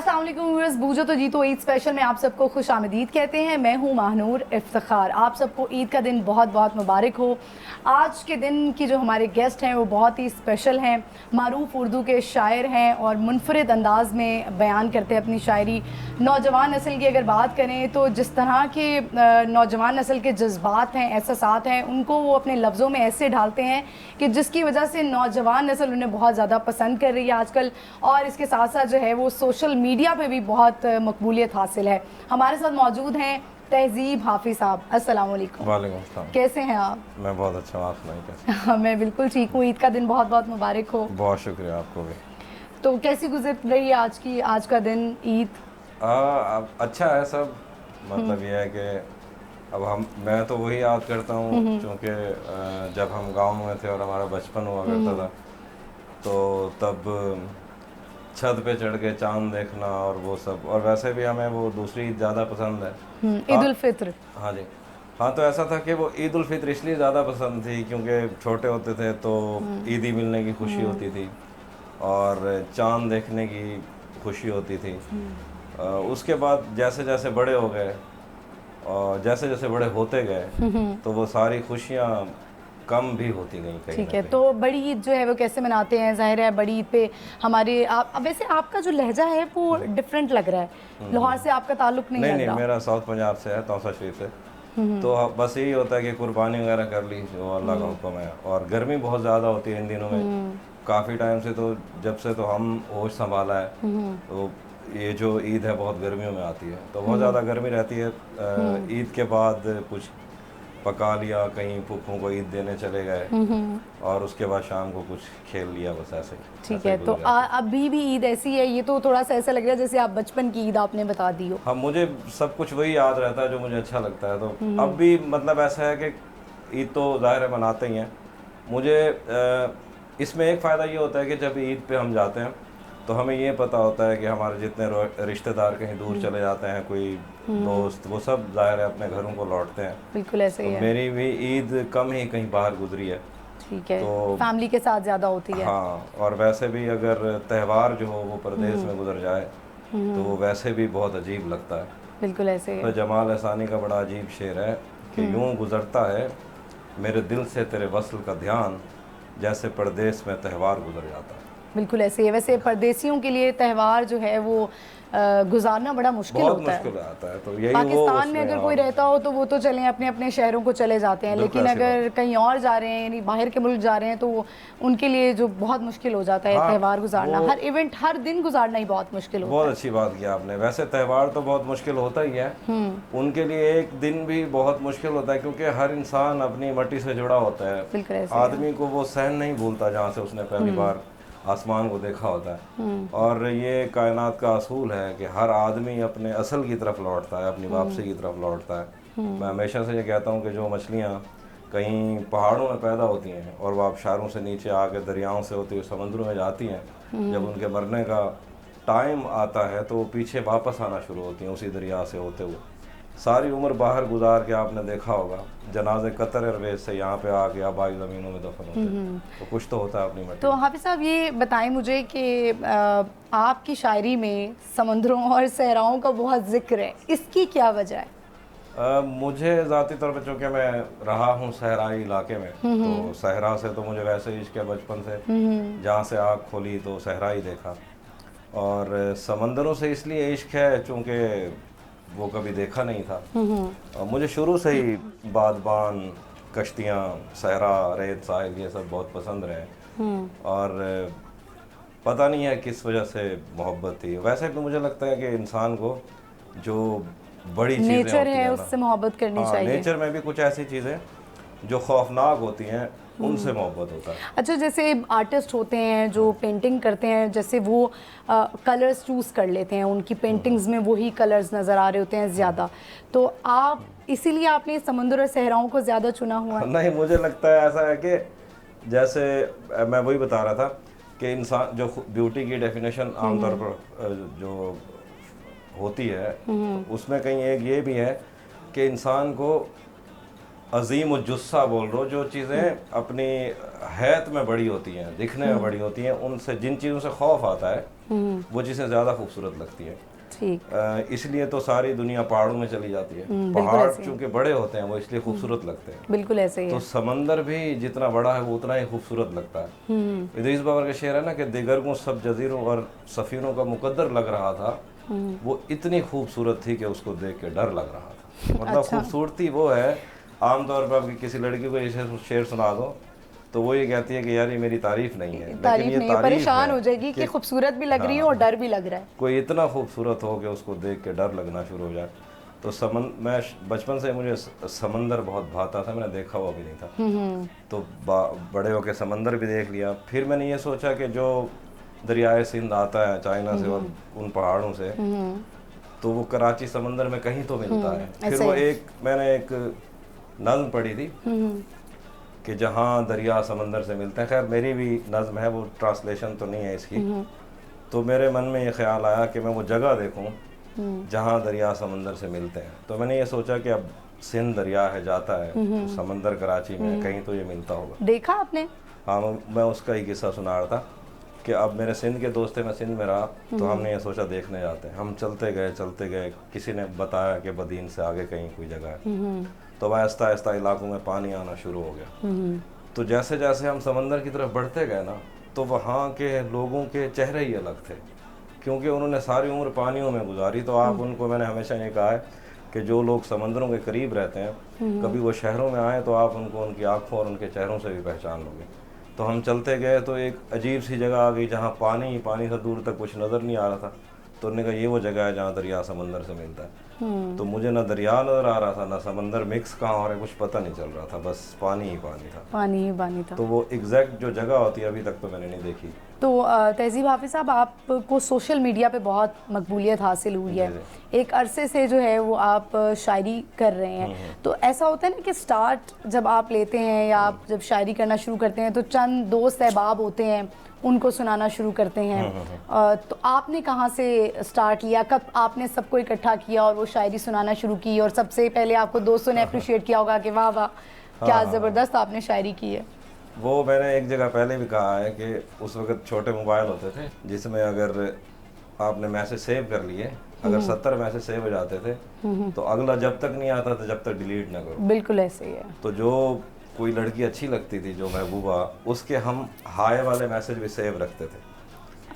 अस्सलाम वालेकुम व्यूअर्स, बूझो तो जीतो ईद स्पेशल में आप सबको खुश आमदीद कहते हैं। मैं हूं महानूर इफ्तिखार। आप सबको ईद का दिन बहुत बहुत मुबारक हो। आज के दिन की जो हमारे गेस्ट हैं वो बहुत ही स्पेशल हैं। मारूफ उर्दू के शायर हैं और मुनफरिद अंदाज में बयान करते हैं अपनी शायरी। नौजवान नस्ल की अगर बात करें तो जिस तरह के नौजवान नस्ल के जज्बात हैं, एहसासात हैं, उनको वो अपने लफ्ज़ों में ऐसे ढालते हैं कि जिसकी वजह से नौजवान नस्ल उन्हें बहुत ज़्यादा पसंद कर रही है आजकल। और इसके साथ साथ जो है वो सोशल मीडिया पे भी बहुत मकबूलियत हासिल है। हमारे साथ मौजूद हैं तहज़ीब हाफिज़ साहब। अस्सलाम वालेकुम। वालेकुम अस्सलाम। कैसे हैं आप? मैं बहुत अच्छा हूँ, आप सुनाइए कैसे? मैं बिल्कुल ठीक हूँ। ईद का दिन बहुत बहुत मुबारक हो। बहुत शुक्रिया आपको भी। तो कैसी गुजर रही है आज का दिन ईद? अच्छा है सब। मतलब ये है कि अब मैं तो वही याद करता हूँ क्योंकि जब हम गांव में थे और हमारा बचपन हुआ करता था तो तब छत पे चढ़ के चांद देखना और वो सब। और वैसे भी हमें वो दूसरी ईद ज़्यादा पसंद है, ईद उल फित्र। हाँ जी। हाँ, तो ऐसा था कि वो ईद उल फित्र इसलिए ज़्यादा पसंद थी क्योंकि छोटे होते थे तो ईदी मिलने की खुशी होती थी और चांद देखने की खुशी होती थी। उसके बाद जैसे जैसे बड़े हो गए और जैसे जैसे बड़े होते गए तो वो सारी खुशियाँ कम भी होती गई कहीं। ठीक है, तो बड़ी ईद जो है वो कैसे मनाते हैं? ज़ाहिर है बड़ी ईद पे हमारे वैसे आपका जो लहजा है वो डिफरेंट लग रहा है। लाहौर से आपका ताल्लुक नहीं लग नहीं, रहा। मेरा साउथ पंजाब से है, तौसा शरीफ से। तो बस यही होता है कि कुर्बानी वगैरह कर ली जो अल्लाह का हुक्म है। और गर्मी बहुत ज़्यादा होती है इन दिनों में, काफ़ी टाइम से। तो जब से तो हम होश संभाला है तो ये जो ईद है बहुत गर्मियों में आती है, तो बहुत ज़्यादा गर्मी रहती है। ईद के बाद कुछ पका लिया, कहीं फूफों को ईद देने चले गए और उसके बाद शाम को कुछ खेल लिया, बस ऐसे। ठीक है, तो अभी भी ईद ऐसी है? ये तो थोड़ा सा ऐसा लग रहा है जैसे आप बचपन की ईद आपने बता दी हो। हाँ, मुझे सब कुछ वही याद रहता है जो मुझे अच्छा लगता है। तो अब भी मतलब ऐसा है कि ईद तो ज़ाहिर है मनाते ही हैं। मुझे इसमें एक फ़ायदा ये होता है कि जब ईद पे हम जाते हैं तो हमें ये पता होता है कि हमारे जितने रिश्तेदार कहीं दूर चले जाते हैं, कोई दोस्त, वो सब ज़ाहिर है अपने घरों को लौटते हैं। बिल्कुल ऐसे ही है। मेरी भी ईद कम ही कहीं बाहर गुजरी है। ठीक है, तो फैमिली के साथ ज़्यादा होती है। हाँ, और वैसे भी अगर त्यौहार जो हो वो परदेश में गुजर जाए तो वो वैसे भी बहुत अजीब लगता है। बिल्कुल ऐसे ही तो है। जमाल अहसानी का बड़ा अजीब शेर है कि यूं गुजरता है मेरे दिल से तेरे वस्ल का ध्यान, जैसे परदेश में त्यौहार गुजर जाता है। बिल्कुल ऐसे ही है। वैसे परदेसियों के लिए त्यौहार जो है वो गुजारना बड़ा मुश्किल बहुत होता है। मुश्किल आता है। तो यही पाकिस्तान में अगर कोई रहता हो तो वो तो चलें अपने अपने शहरों को चले जाते हैं, लेकिन अगर कहीं और जा रहे हैं, यानी बाहर के मुल्क जा रहे हैं, तो उनके लिए जो बहुत मुश्किल हो जाता है त्यौहार गुजारना। हर इवेंट, हर दिन गुजारना ही बहुत मुश्किल होता है। बहुत अच्छी बात की आपने। वैसे त्यौहार तो बहुत मुश्किल होता ही है, उनके लिए एक दिन भी बहुत मुश्किल होता है क्योंकि हर इंसान अपनी मट्टी से जुड़ा होता है। आदमी को वो सहन नहीं भूलता जहाँ से उसने पहली बार आसमान को देखा होता है। और ये कायनात का असूल है कि हर आदमी अपने असल की तरफ लौटता है, अपनी वापसी की तरफ लौटता है। मैं हमेशा से ये कहता हूँ कि जो मछलियाँ कहीं पहाड़ों में पैदा होती हैं और वो आबशारों से नीचे आके दरियाओं से होती हुई समुद्रों में जाती हैं, जब उनके मरने का टाइम आता है तो वो पीछे वापस आना शुरू होती हैं उसी दरिया से होते हुए। सारी उम्र बाहर गुजार के आपने देखा होगा जनाजे कतर एयरवेज से यहाँ पे आके आबाई ज़मीनों में दफन होते हैं, तो कुछ तो होता है अपनी मट्टी। तो हाफिज़ साहब ये बताएं मुझे कि आपकी शायरी में समंदरों और सहराओं का बहुत जिक्र है, इसकी क्या वजह है? मुझे ज़ाती तौर पर, चूँकि मैं रहा हूँ सहराई इलाके में, तो सहरा से तो मुझे वैसे ही इश्क है बचपन से। जहाँ से आँख खोली तो सहरा ही देखा। और समंदरों से इसलिए इश्क है चूँकि वो कभी देखा नहीं था। और मुझे शुरू से ही बादबान, कश्तियाँ, सहरा, रेत, साहिल ये सब बहुत पसंद रहे। और पता नहीं है किस वजह से मोहब्बत थी। वैसे तो मुझे लगता है कि इंसान को जो बड़ी चीज़ें नेचर है उससे मोहब्बत करनी चाहिए। नेचर में भी कुछ ऐसी चीज़ें जो खौफनाक होती हैं उनसे मोहब्बत होता है। अच्छा, जैसे आर्टिस्ट होते हैं जो पेंटिंग करते हैं, जैसे वो कलर्स चूज़ कर लेते हैं, उनकी पेंटिंग्स में वही कलर्स नज़र आ रहे होते हैं ज़्यादा, तो आप इसीलिए आपने समुद्र और सहराओं को ज़्यादा चुना हुआ है? नहीं, मुझे लगता है ऐसा है कि जैसे मैं वही बता रहा था कि इंसान जो ब्यूटी की डेफिनेशन आमतौर पर जो होती है उसमें कहीं एक ये भी है कि इंसान को अजीम जुस्सा बोल रहा, जो चीज़ें अपनी हैत में बड़ी होती हैं, दिखने में बड़ी होती हैं, उनसे जिन चीज़ों से खौफ आता है वो चीज़ें ज़्यादा खूबसूरत लगती है। ठीक। इसलिए तो सारी दुनिया पहाड़ों में चली जाती है। पहाड़ चूंकि बड़े होते हैं वो इसलिए खूबसूरत लगते हैं। बिल्कुल ऐसे ही है। तो समंदर भी जितना बड़ा है वो उतना ही खूबसूरत लगता है। इदरीस बाबर का शेर है ना कि दिगर को सब जजीरों और सफ़ीरों का मुकद्दर लग रहा था, वो इतनी खूबसूरत थी कि उसको देख के डर लग रहा था। मतलब खूबसूरती वो है, आमतौर पर आप किसी लड़की को ऐसे शेर सुना दो तो वो ये कहती है कि यार ये मेरी तारीफ नहीं है, लेकिन ये तारीफ परेशान हो जाएगी कि खूबसूरत भी लग रही है और डर भी लग रहा है। कोई इतना खूबसूरत हो कि उसको देख के डर लगना शुरू हो जाए। तो मैं बचपन से मुझे समंदर बहुत भाता था, मैंने देखा हुआ भी नहीं था। तो बड़े होके समंदर भी देख लिया। फिर मैंने ये सोचा कि जो दरियाए सिंध आता है चाइना से और उन पहाड़ों से, तो वो कराची समंदर में कहीं तो मिलता है। फिर वो मैंने एक नज़्म पढ़ी थी कि जहाँ दरिया समंदर से मिलते हैं। खैर मेरी भी नज़्म है, वो ट्रांसलेशन तो नहीं है इसकी। तो मेरे मन में ये ख्याल आया कि मैं वो जगह देखूं जहाँ दरिया समंदर से मिलते हैं। तो मैंने ये सोचा कि अब सिंध दरिया है जाता है तो समंदर कराची में कहीं तो ये मिलता होगा। देखा आपने? हाँ, मैं उसका ही किस्सा सुना रहा था कि अब मेरे सिंध के दोस्त थे, मैं सिंध में रहा, तो हमने ये सोचा देखने जाते हैं। हम चलते गए, किसी ने बताया कि बदीन से आगे कहीं कोई जगह है। तो आहिस्ता आहिस्ता इलाकों में पानी आना शुरू हो गया। तो जैसे जैसे हम समंदर की तरफ बढ़ते गए ना, तो वहाँ के लोगों के चेहरे ही अलग थे, क्योंकि उन्होंने सारी उम्र पानियों में गुजारी। तो आप उनको, मैंने हमेशा ये कहा है कि जो लोग समंदरों के करीब रहते हैं, कभी वो शहरों में आए तो आप उनको उनकी आँखों और उनके चेहरों से भी पहचान लोगे। तो हम चलते गए तो एक अजीब सी जगह आ गई जहाँ पानी ही पानी था, दूर तक कुछ नज़र नहीं आ रहा था। तो उन्होंने कहा ये वो जगह है जहाँ दरिया समंदर से मिलता है। तो मुझे ना दरिया नज़र आ रहा था ना समंदर, मिक्स कहाँ हो रहा है कुछ पता नहीं चल रहा था, बस पानी ही पानी था। पानी ही पानी था। तो वो एग्जैक्ट जो जगह होती है अभी तक तो मैंने नहीं देखी। तो तहज़ीब हाफिज़ साहब, आपको सोशल मीडिया पे बहुत मकबूलियत हासिल हुई है, एक अरसे से जो है वो आप शायरी कर रहे हैं। तो ऐसा होता है ना कि स्टार्ट जब आप लेते हैं या आप जब शायरी करना शुरू करते हैं तो चंद दोस्त अहबाब होते हैं, उनको सुनाना शुरू करते हैं। तो आपने कहाँ से स्टार्ट लिया, कब आपने सबको इकट्ठा किया और वो शायरी सुनाना शुरू की? और सबसे पहले आपको दोस्तों ने अप्रिशिएट किया होगा कि वाह वाह क्या ज़बरदस्त आपने शायरी की है। वो मैंने एक जगह पहले भी कहा है कि उस वक्त छोटे मोबाइल होते थे जिसमें अगर आपने मैसेज सेव कर लिए, अगर 70 मैसेज सेव हो जाते थे तो अगला जब तक नहीं आता था जब तक डिलीट ना करो। बिल्कुल ऐसे ही है। तो जो कोई लड़की अच्छी लगती थी, जो महबूबा, उसके हम हाय वाले मैसेज भी सेव रखते थे।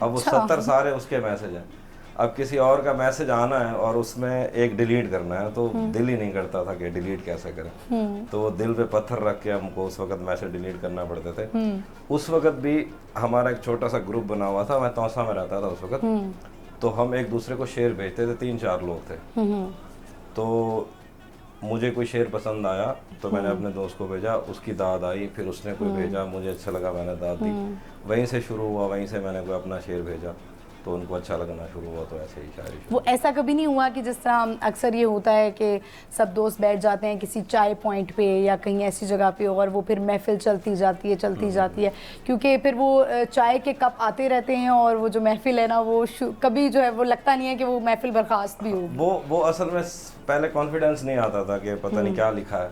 अब वो 70 सारे उसके मैसेज हैं। अब किसी और का मैसेज आना है और उसमें एक डिलीट करना है तो दिल ही नहीं करता था कि डिलीट कैसे करें। तो वो दिल पे पत्थर रख के हमको उस वक्त मैसेज डिलीट करना पड़ते थे। उस वक्त भी हमारा एक छोटा सा ग्रुप बना हुआ था, मैं तौसा में रहता था उस वक्त। तो हम एक दूसरे को शेर भेजते थे, 3-4 लोग थे। तो मुझे कोई शेर पसंद आया तो मैंने अपने दोस्त को भेजा, उसकी दाद आई, फिर उसने कोई भेजा, मुझे अच्छा लगा, मैंने दाद दी। वहीं से शुरू हुआ, वहीं से मैंने कोई अपना शेर भेजा तो उनको अच्छा लगना शुरू हुआ, तो ऐसे ही शायरी। वो ऐसा कभी नहीं हुआ कि जिस तरह अक्सर ये होता है कि सब दोस्त बैठ जाते हैं किसी चाय पॉइंट पे या कहीं ऐसी जगह पे और वो फिर महफिल चलती जाती है क्योंकि फिर वो चाय के कप आते रहते हैं और वो जो महफिल है ना वो कभी जो है वो लगता नहीं है कि वो महफिल बर्खास्त भी हो। वो असल में पहले कॉन्फिडेंस नहीं आता था कि पता नहीं क्या लिखा है।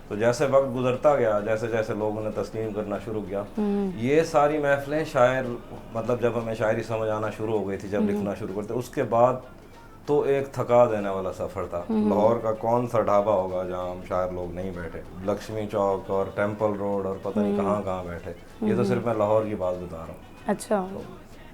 तो जैसे वक्त गुजरता गया, जैसे जैसे लोगों ने तस्लीम करना शुरू किया, ये सारी महफिलें शायर, मतलब जब हमें शायरी समझ आना शुरू हो गई थी, जब लिखना शुरू करते, उसके बाद तो एक थका देने वाला सफ़र था। लाहौर का कौन सा ढाबा होगा जहाँ हम शायर लोग नहीं बैठे, लक्ष्मी चौक और टेम्पल रोड और पता नहीं कहाँ कहाँ बैठे। ये तो सिर्फ मैं लाहौर की बात बता रहा हूँ। अच्छा। तो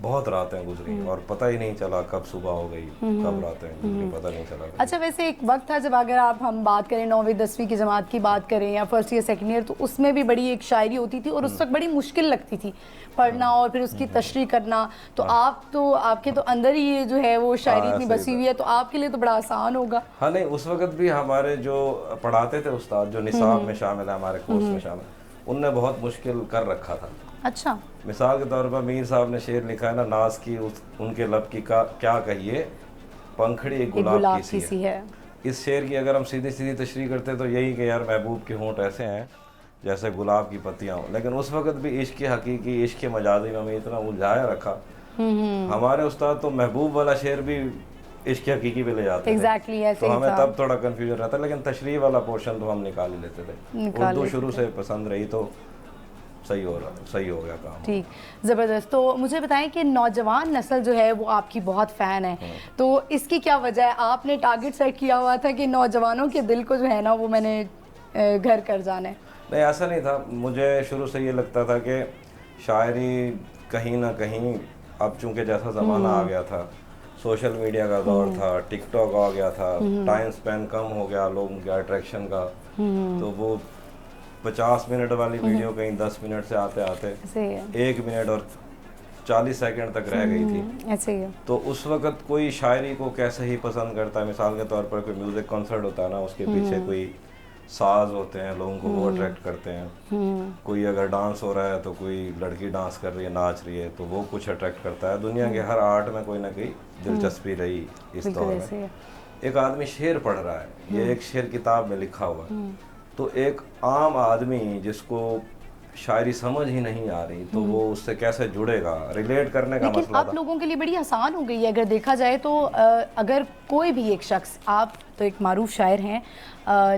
बहुत रातें गुजरी और पता ही नहीं चला कब सुबह हो गई, कब रातें गुजरी, पता नहीं चला। अच्छा, वैसे एक वक्त था जब अगर हम बात करें 9वीं 10वीं की जमात की बात करें या फर्स्ट ईयर सेकंड ईयर, तो उसमें भी बड़ी एक शायरी होती थी और उस वक्त बड़ी मुश्किल लगती थी पढ़ना और फिर उसकी तशरीह करना। तो आपके तो अंदर ही ये जो है वो शायरी इतनी बसी हुई है, तो आपके लिए तो बड़ा आसान होगा। हाँ नहीं, उस वक्त भी हमारे जो पढ़ाते थे उस्ताद, जो निसाब में शामिल है, हमारे कोर्स में शामिल, उनने बहुत मुश्किल कर रखा था। अच्छा। मिसाल के तौर पर मीर साहब ने शेर लिखा है ना, नाज की उनके लब की का क्या कहिए, पंखड़ी एक गुलाब की सी है। इस शेर की अगर हम सीधी सीधी तशरीह करते तो यही कि यार महबूब के होंठ ऐसे हैं जैसे गुलाब की पत्तियां हो। लेकिन उस वक्त भी इश्क हकीकी, इश्क मजाजी में हमें इतना उलझाया रखा। हमारे उस्ताद तो महबूब वाला शेर भी इश्क हकीकी पे ले जाते थे। तो हमें तब थोड़ा कन्फ्यूजन रहता, लेकिन तशरीह वाला पोर्शन तो हम निकाल ही लेते थे। उर्दू शुरू से पसंद रही तो सही हो गया काम। ठीक, ज़बरदस्त। तो मुझे बताएं कि नौजवान नस्ल जो है वो आपकी बहुत फ़ैन है, तो इसकी क्या वजह है? आपने टारगेट सेट किया हुआ था कि नौजवानों के दिल को जो है ना वो मैंने घर कर जाना है? नहीं, ऐसा नहीं था। मुझे शुरू से ये लगता था कि शायरी कहीं ना कहीं, अब चूंकि जैसा ज़माना आ गया था, सोशल मीडिया का दौर था, टिकटॉक आ गया था, टाइम स्पेन कम हो गया लोगों के अट्रैक्शन का, तो वो 50 मिनट वाली वीडियो कहीं 10 मिनट से आते आते 1 मिनट और 40 सेकंड तक रह गई थी। ऐसे ही है। तो उस वक़्त कोई शायरी को कैसे ही पसंद करता है। मिसाल के तौर पर कोई म्यूज़िक कॉन्सर्ट होता है ना, उसके पीछे कोई साज होते हैं, लोगों को वो अट्रैक्ट करते हैं। कोई अगर डांस हो रहा है तो कोई लड़की डांस कर रही है, नाच रही है, तो वो कुछ अट्रैक्ट करता है। दुनिया के हर आर्ट में कोई ना कोई दिलचस्पी रही इस दौर में। एक आदमी शेर पढ़ रहा है, ये एक शेर किताब में लिखा हुआ है, तो एक आम आदमी जिसको शायरी समझ ही नहीं आ रही, तो वो उससे कैसे जुड़ेगा? रिलेट करने का लेकिन मसला आप था। लोगों के लिए बड़ी आसान हो गई है अगर देखा जाए तो। अगर कोई भी एक शख्स, आप तो एक मारूफ शायर हैं,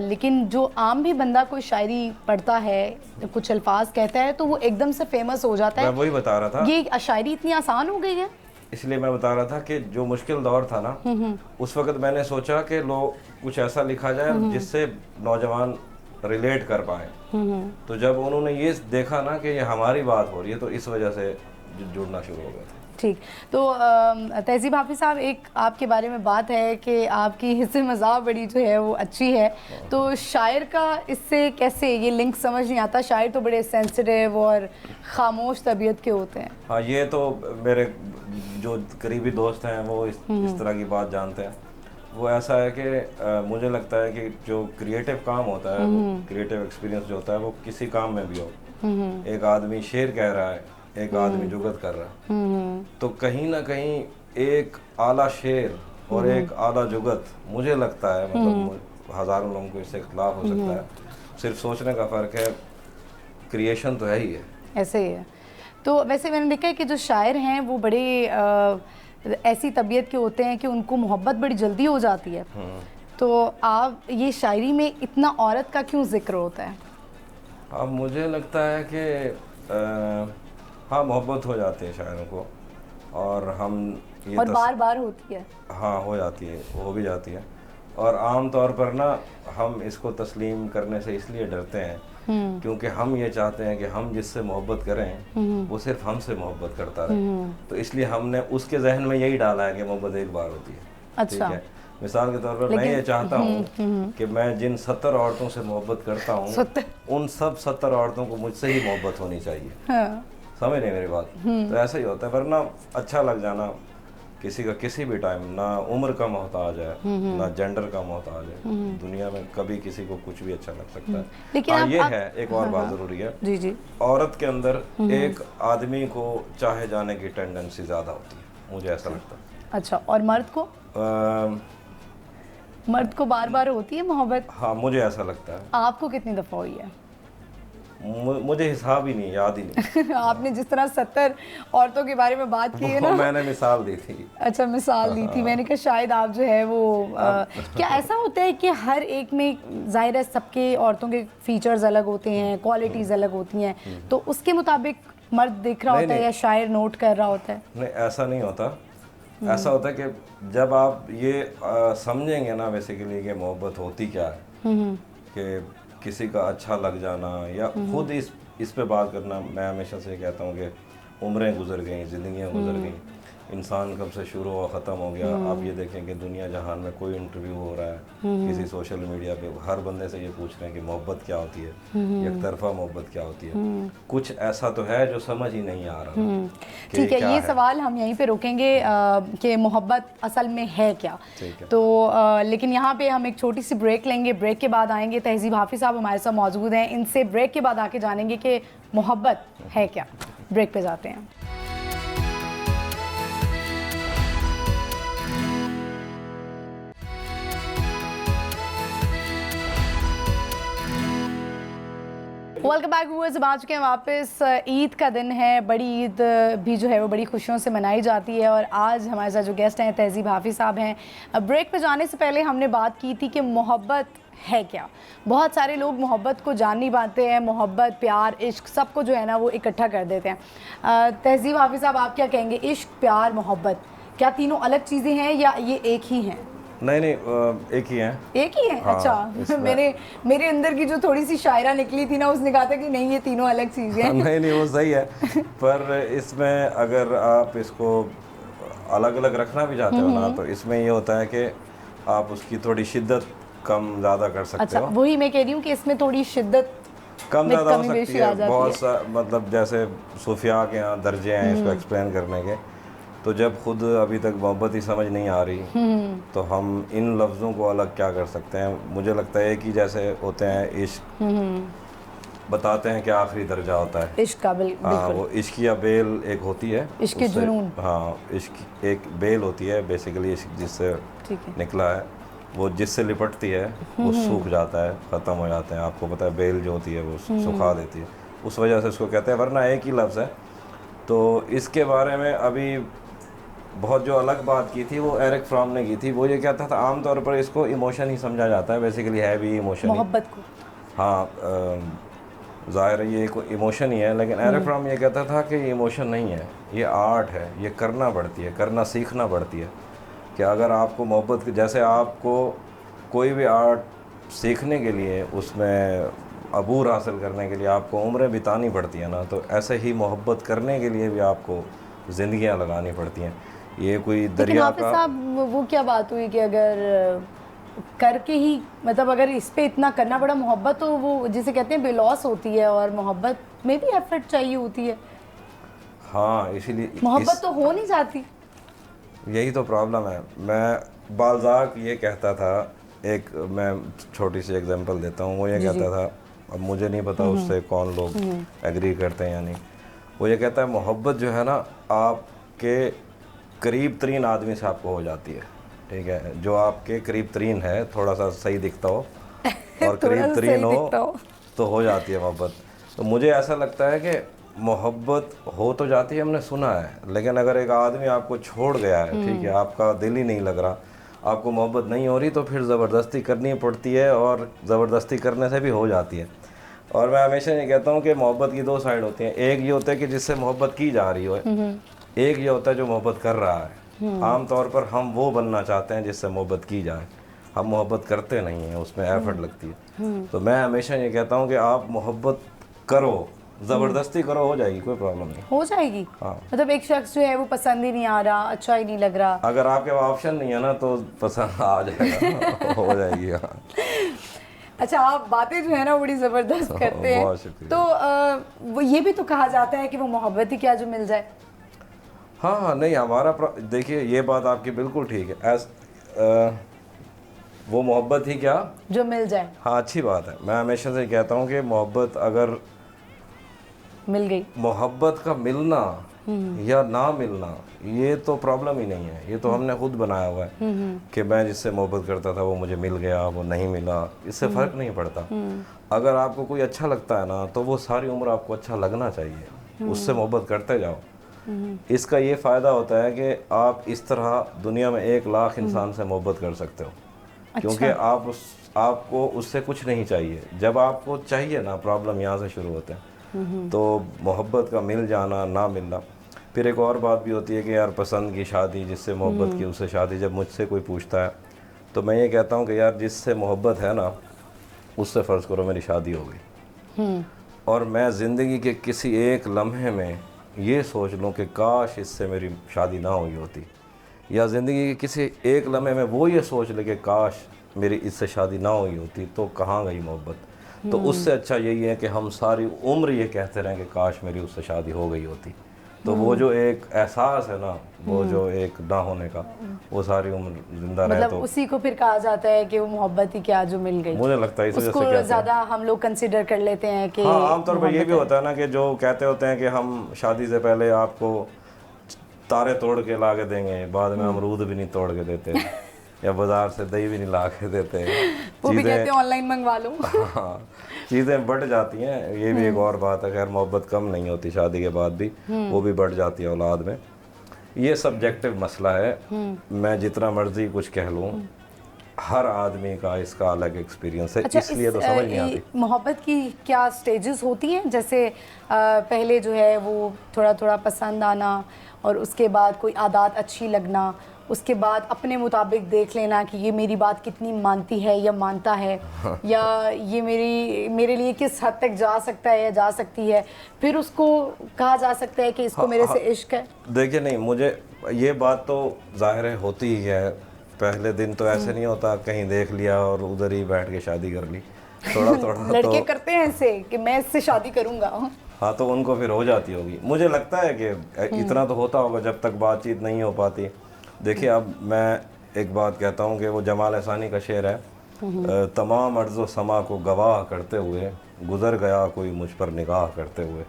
लेकिन जो आम भी बंदा कोई शायरी पढ़ता है, कुछ अल्फाज कहता है, तो वो एकदम से फेमस हो जाता है। मैं वही बता रहा था, ये शायरी इतनी आसान हो गई है। इसलिए मैं बता रहा था कि जो मुश्किल दौर था ना, उस वक्त मैंने सोचा कि लोग कुछ ऐसा लिखा जाए जिससे नौजवान रिलेट कर पाए। तो जब उन्होंने ये देखा ना कि ये हमारी बात हो रही है, तो इस वजह से जुड़ना शुरू हो गया था। ठीक, तो तहज़ीब हाफिज़ साहब, एक आपके बारे में बात है कि आपकी हिस्से मज़ाक बड़ी जो है वो अच्छी है, तो शायर का इससे कैसे ये लिंक समझ नहीं आता? शायर तो बड़े सेंसिटिव और ख़ामोश तबीयत के होते हैं। हाँ, ये तो मेरे जो करीबी दोस्त हैं वो इस तरह की बात जानते हैं। वो ऐसा है कि मुझे लगता है कि जो क्रिएटिव काम होता है, क्रिएटिव एक्सपीरियंस जो होता है, वो किसी काम में भी हो, एक आदमी शेर कह रहा है, एक आदमी जुगत कर रहा है, तो कहीं ना कहीं एक आला शेर और एक आला जुगत, मुझे लगता है, मतलब हज़ारों लोगों को इससे इख्तिलाफ हो सकता है, सिर्फ सोचने का फ़र्क है, क्रिएशन तो है ही है। ऐसे ही है। तो वैसे मैंने देखा है कि जो शायर हैं वो बड़े ऐसी तबीयत के होते हैं कि उनको मोहब्बत बड़ी जल्दी हो जाती है। तो आप ये शायरी में इतना औरत का क्यों जिक्र होता है? अब मुझे लगता है कि हाँ, मोहब्बत हो जाती है शायरों को, और हम ये और बार बार होती है। हाँ, हो जाती है, हो भी जाती है, और आम तौर पर ना हम इसको तस्लीम करने से इसलिए डरते हैं क्योंकि हम ये चाहते हैं कि हम जिससे मोहब्बत करें वो सिर्फ हमसे मोहब्बत करता रहे, तो इसलिए हमने उसके जहन में यही डाला है कि मोहब्बत एक बार होती है। अच्छा। ठीक है, मिसाल के तौर पर मैं ये चाहता हूँ कि मैं जिन 70 औरतों से मोहब्बत करता हूँ, उन सब 70 औरतों को मुझसे ही मोहब्बत होनी चाहिए। हाँ। समझ नहीं मेरी बात? तो ऐसा ही होता है, वरना अच्छा लग जाना किसी का किसी भी टाइम, ना उम्र का मोहताज है, ना जेंडर का मोहताज है, दुनिया में कभी किसी को कुछ भी अच्छा लग सकता है। लेकिन हाँ, ये है एक और बात ज़रूरी है, जी जी, औरत के अंदर एक आदमी को चाहे जाने की टेंडेंसी ज़्यादा होती है, मुझे ऐसा लगता है। अच्छा, और मर्द को? मर्द को बार बार होती है मोहब्बत? हाँ, मुझे ऐसा लगता है। आपको कितनी दफ़ा हुई है? मुझे हिसाब ही नहीं, याद ही नहीं। आपने जिस तरह 70 औरतों के बारे में बात की है ना, मैंने मिसाल दी थी। अच्छा, मिसाल दी थी। मैंने कहा शायद आप जो है वो क्या ऐसा होता है कि हर एक में, जाहिर है सबके औरतों के फीचर्स अलग होते हैं, क्वालिटीज़ अलग होती हैं, तो उसके मुताबिक मर्द देख रहा होता है या शायर नोट कर रहा होता है? नहीं, ऐसा नहीं होता। ऐसा होता है कि जब आप ये समझेंगे ना बेसिकली कि मोहब्बत होती क्या है, कि किसी का अच्छा लग जाना, या खुद इस पे बात करना, मैं हमेशा से कहता हूँ कि उम्रें गुजर गई, ज़िंदगियाँ गुजर गई, इंसान कब से शुरू हुआ ख़त्म हो गया। आप ये देखें कि दुनिया जहान में कोई इंटरव्यू हो रहा है, किसी सोशल मीडिया पे हर बंदे से ये पूछ रहे हैं कि मोहब्बत क्या होती है, एक तरफा मोहब्बत क्या होती है। कुछ ऐसा तो है जो समझ ही नहीं आ रहा। ठीक है, ये सवाल हम यहीं पे रोकेंगे कि मोहब्बत असल में है क्या। तो लेकिन यहाँ पे हम एक छोटी सी ब्रेक लेंगे, ब्रेक के बाद आएंगे। तहज़ीब हाफिज़ साहब हमारे साथ मौजूद हैं, इनसे ब्रेक के बाद आके जानेंगे कि मोहब्बत है क्या। ब्रेक पे जाते हैं। Welcome back viewers. अब आ चुके हैं वापस। ईद का दिन है, बड़ी ईद भी जो है वो बड़ी खुशियों से मनाई जाती है और आज हमारे साथ जो गेस्ट हैं तहज़ीब हाफिज़ साहब हैं। ब्रेक पे जाने से पहले हमने बात की थी कि मोहब्बत है क्या। बहुत सारे लोग मोहब्बत को जान नहीं पाते हैं, मोहब्बत प्यार इश्क सबको जो है ना वो इकट्ठा कर देते हैं। तहज़ीब हाफिज़ साहब, आप क्या कहेंगे, इश्क प्यार मोहब्बत क्या तीनों अलग चीज़ें हैं या ये एक ही हैं? नहीं, एक ही है। एक ही है? हाँ, अच्छा। मेरे अंदर की जो थोड़ी सी शायरा निकली थी ना, उसने कहा था कि नहीं ये तीनों अलग चीज़ें हैं। नहीं वो सही है, पर इसमें अगर आप इसको अलग अलग रखना भी चाहते हो ना, तो इसमें ये होता है कि आप उसकी थोड़ी शिद्दत कम ज़्यादा कर सकते अच्छा, हो। वही मैं कह रही हूँ कि इसमें थोड़ी शिद्दत कम ज़्यादा हो कमी सकती बेशी आ है। जाती बहुत है। सा मतलब जैसे सूफिया के यहाँ दर्जे हैं इसको एक्सप्लेन करने के, तो जब खुद अभी तक मोहब्बत ही समझ नहीं आ रही तो हम इन लफ्ज़ों को अलग क्या कर सकते हैं। मुझे लगता है कि जैसे होते हैं इश्क, बताते हैं कि आखिरी दर्जा होता है इश्क का। हाँ, बिल्कुल। वो इश्क या बेल एक होती है, इश्क के उससे- जुनून। हाँ, इश्क एक बेल होती है बेसिकली, इश्क जिससे ठीक है। निकला है वो जिससे लिपटती है वो सूख जाता है, ख़त्म हो जाते हैं। आपको पता है बेल जो होती है वो सुखा देती है, उस वजह से उसको कहते हैं, वरना एक ही लफ्ज़ है। तो इसके बारे में अभी बहुत जो अलग बात की थी वो एरिक फ्रॉम ने की थी। वो ये कहता था आमतौर पर इसको इमोशन ही समझा जाता है, बेसिकली है भी इमोशन ही। मोहब्बत को। हाँ, ज़ाहिर है ये एक इमोशन ही है, लेकिन एरिक फ्रॉम ये कहता था कि ये इमोशन नहीं है, ये आर्ट है, ये करना पड़ती है, करना सीखना पड़ती है। कि अगर आपको मोहब्बत, जैसे आपको कोई भी आर्ट सीखने के लिए, उसमें अबूर हासिल करने के लिए आपको उम्रें बितानी पड़ती है ना, तो ऐसे ही मोहब्बत करने के लिए भी आपको ज़िंदगियां लगानी पड़ती हैं। ये कोई लेकिन दरिया हाफिज़ का साहब, वो क्या बात हुई कि अगर करके ही, मतलब अगर इस पे इतना करना पड़ा, मोहब्बत तो वो जिसे कहते हैं बेलॉस होती है और मोहब्बत में भी एफर्ट चाहिए होती है। हाँ, इसीलिए मोहब्बत तो हो नहीं जाती। यही तो प्रॉब्लम है। मैं बालज़ाक ये कहता था, एक मैं छोटी सी एग्जांपल देता हूँ। वो ये कहता था, अब मुझे नहीं पता उससे कौन लोग एग्री करते हैं या नहीं। वो ये कहता है मोहब्बत जो है ना, आपके करीब तरीन आदमी से आपको हो जाती है, ठीक है, जो आपके करीब तरीन है, थोड़ा सा सही दिखता हो और करीब तरीन हो तो हो जाती है मोहब्बत। तो मुझे ऐसा लगता है कि मोहब्बत हो तो जाती है, हमने सुना है, लेकिन अगर एक आदमी आपको छोड़ गया है, ठीक है, आपका दिल ही नहीं लग रहा, आपको मोहब्बत नहीं हो रही, तो फिर ज़बरदस्ती करनी पड़ती है और ज़बरदस्ती करने से भी हो जाती है। और मैं हमेशा ये कहता हूँ कि मोहब्बत की दो साइड होती हैं। एक ये होता है कि जिससे मोहब्बत की जा रही हो, एक ये होता है जो मोहब्बत कर रहा है। आमतौर पर हम वो बनना चाहते हैं जिससे मोहब्बत की जाए, हम मोहब्बत करते नहीं हैं, उसमें एफर्ट लगती है। तो मैं हमेशा ये कहता हूँ कि आप मोहब्बत करो, ज़बरदस्ती करो, हो जाएगी, कोई प्रॉब्लम नहीं, हो जाएगी। हाँ। मतलब एक शख्स जो है वो पसंद ही नहीं आ रहा, अच्छा ही नहीं लग रहा, अगर आपके पास ऑप्शन नहीं है ना तो पसंद आ जाएगा, हो जाएगी। हाँ, अच्छा, आप बातें जो है ना बड़ी ज़बरदस्त करते हैं। बहुत शुक्रिया। तो वो ये भी तो कहा जाता है कि वो मोहब्बत ही क्या जो मिल जाए। हाँ, नहीं हमारा देखिए ये बात आपकी बिल्कुल ठीक है। वो मोहब्बत ही क्या जो मिल जाए। हाँ, अच्छी बात है। मैं हमेशा से कहता हूँ कि मोहब्बत, अगर मिल गई, मोहब्बत का मिलना या ना मिलना ये तो प्रॉब्लम ही नहीं है, ये तो हमने खुद बनाया हुआ है कि मैं जिससे मोहब्बत करता था वो मुझे मिल गया, वो नहीं मिला, इससे फ़र्क नहीं पड़ता। अगर आपको कोई अच्छा लगता है ना, तो वो सारी उम्र आपको अच्छा लगना चाहिए, उससे मोहब्बत करते जाओ। इसका ये फ़ायदा होता है कि आप इस तरह दुनिया में 1 लाख इंसान से मोहब्बत कर सकते हो। क्योंकि आपको उससे कुछ नहीं चाहिए। जब आपको चाहिए ना, प्रॉब्लम यहाँ से शुरू होते हैं। तो मोहब्बत का मिल जाना ना मिलना। फिर एक और बात भी होती है कि यार पसंद की शादी, जिससे मोहब्बत की उससे शादी। जब मुझसे कोई पूछता है तो मैं ये कहता हूँ कि यार जिससे मोहब्बत है ना, उससे फ़र्ज़ करो मेरी शादी हो गई, और मैं ज़िंदगी के किसी एक लम्हे में ये सोच लूँ कि काश इससे मेरी शादी ना हुई होती, या ज़िंदगी के किसी एक लम्हे में वो ये सोच ले कि काश मेरी इससे शादी ना हुई होती, तो कहाँ गई मोहब्बत। तो उससे अच्छा यही है कि हम सारी उम्र ये कहते रहें कि काश मेरी उससे शादी हो गई होती। तो वो जो एक एहसास है ना, वो जो एक ना होने का, वो सारी उम्र जिंदा रहे। मतलब तो उसी को फिर कहा जाता है कि वो मोहब्बत ही क्या जो मिल गई। मुझे लगता है इस वजह से उसको ज़्यादा हम लोग कंसिडर कर लेते हैं कि हाँ, आमतौर पर ये भी होता है ना कि जो कहते होते हैं कि हम शादी से पहले आपको तारे तोड़ के ला के देंगे, बाद में अमरूद भी नहीं तोड़ के देते, या बाजार से दही भी नहीं ला के देते, वो भी कहते हैं ऑनलाइन मंगवा लो। हाँ, चीज़ें बढ़ जाती हैं, ये भी एक और बात है। खैर मोहब्बत कम नहीं होती शादी के बाद भी, वो भी बढ़ जाती है औलाद में। ये सब्जेक्टिव मसला है, मैं जितना मर्जी कुछ कह लूँ, हर आदमी का इसका अलग एक्सपीरियंस है। अच्छा, इसलिए तो समझ नहीं आती। मोहब्बत की क्या स्टेजेस होती हैं? जैसे पहले जो है वो थोड़ा थोड़ा पसंद आना, और उसके बाद कोई आदत अच्छी लगना, उसके बाद अपने मुताबिक देख लेना कि ये मेरी बात कितनी मानती है या मानता है, या ये मेरे लिए किस हद तक जा सकता है या जा सकती है, फिर उसको कहा जा सकता है कि इसको मेरे से इश्क है। देखिए नहीं, मुझे ये बात तो जाहिर है होती ही है। पहले दिन तो ऐसे नहीं होता कहीं देख लिया और उधर ही बैठ के शादी कर ली, थोड़ा थोड़ा लड़के करते हैं ऐसे कि मैं इससे शादी करूंगा। हाँ, तो उनको फिर हो जाती होगी। मुझे लगता है कि इतना तो होता होगा जब तक बातचीत नहीं हो पाती। देखिए, अब मैं एक बात कहता हूँ कि वो जमाल अहसानी का शेर है, तमाम अर्ज़ो समा को गवाह करते हुए गुज़र गया कोई मुझ पर निगाह करते हुए।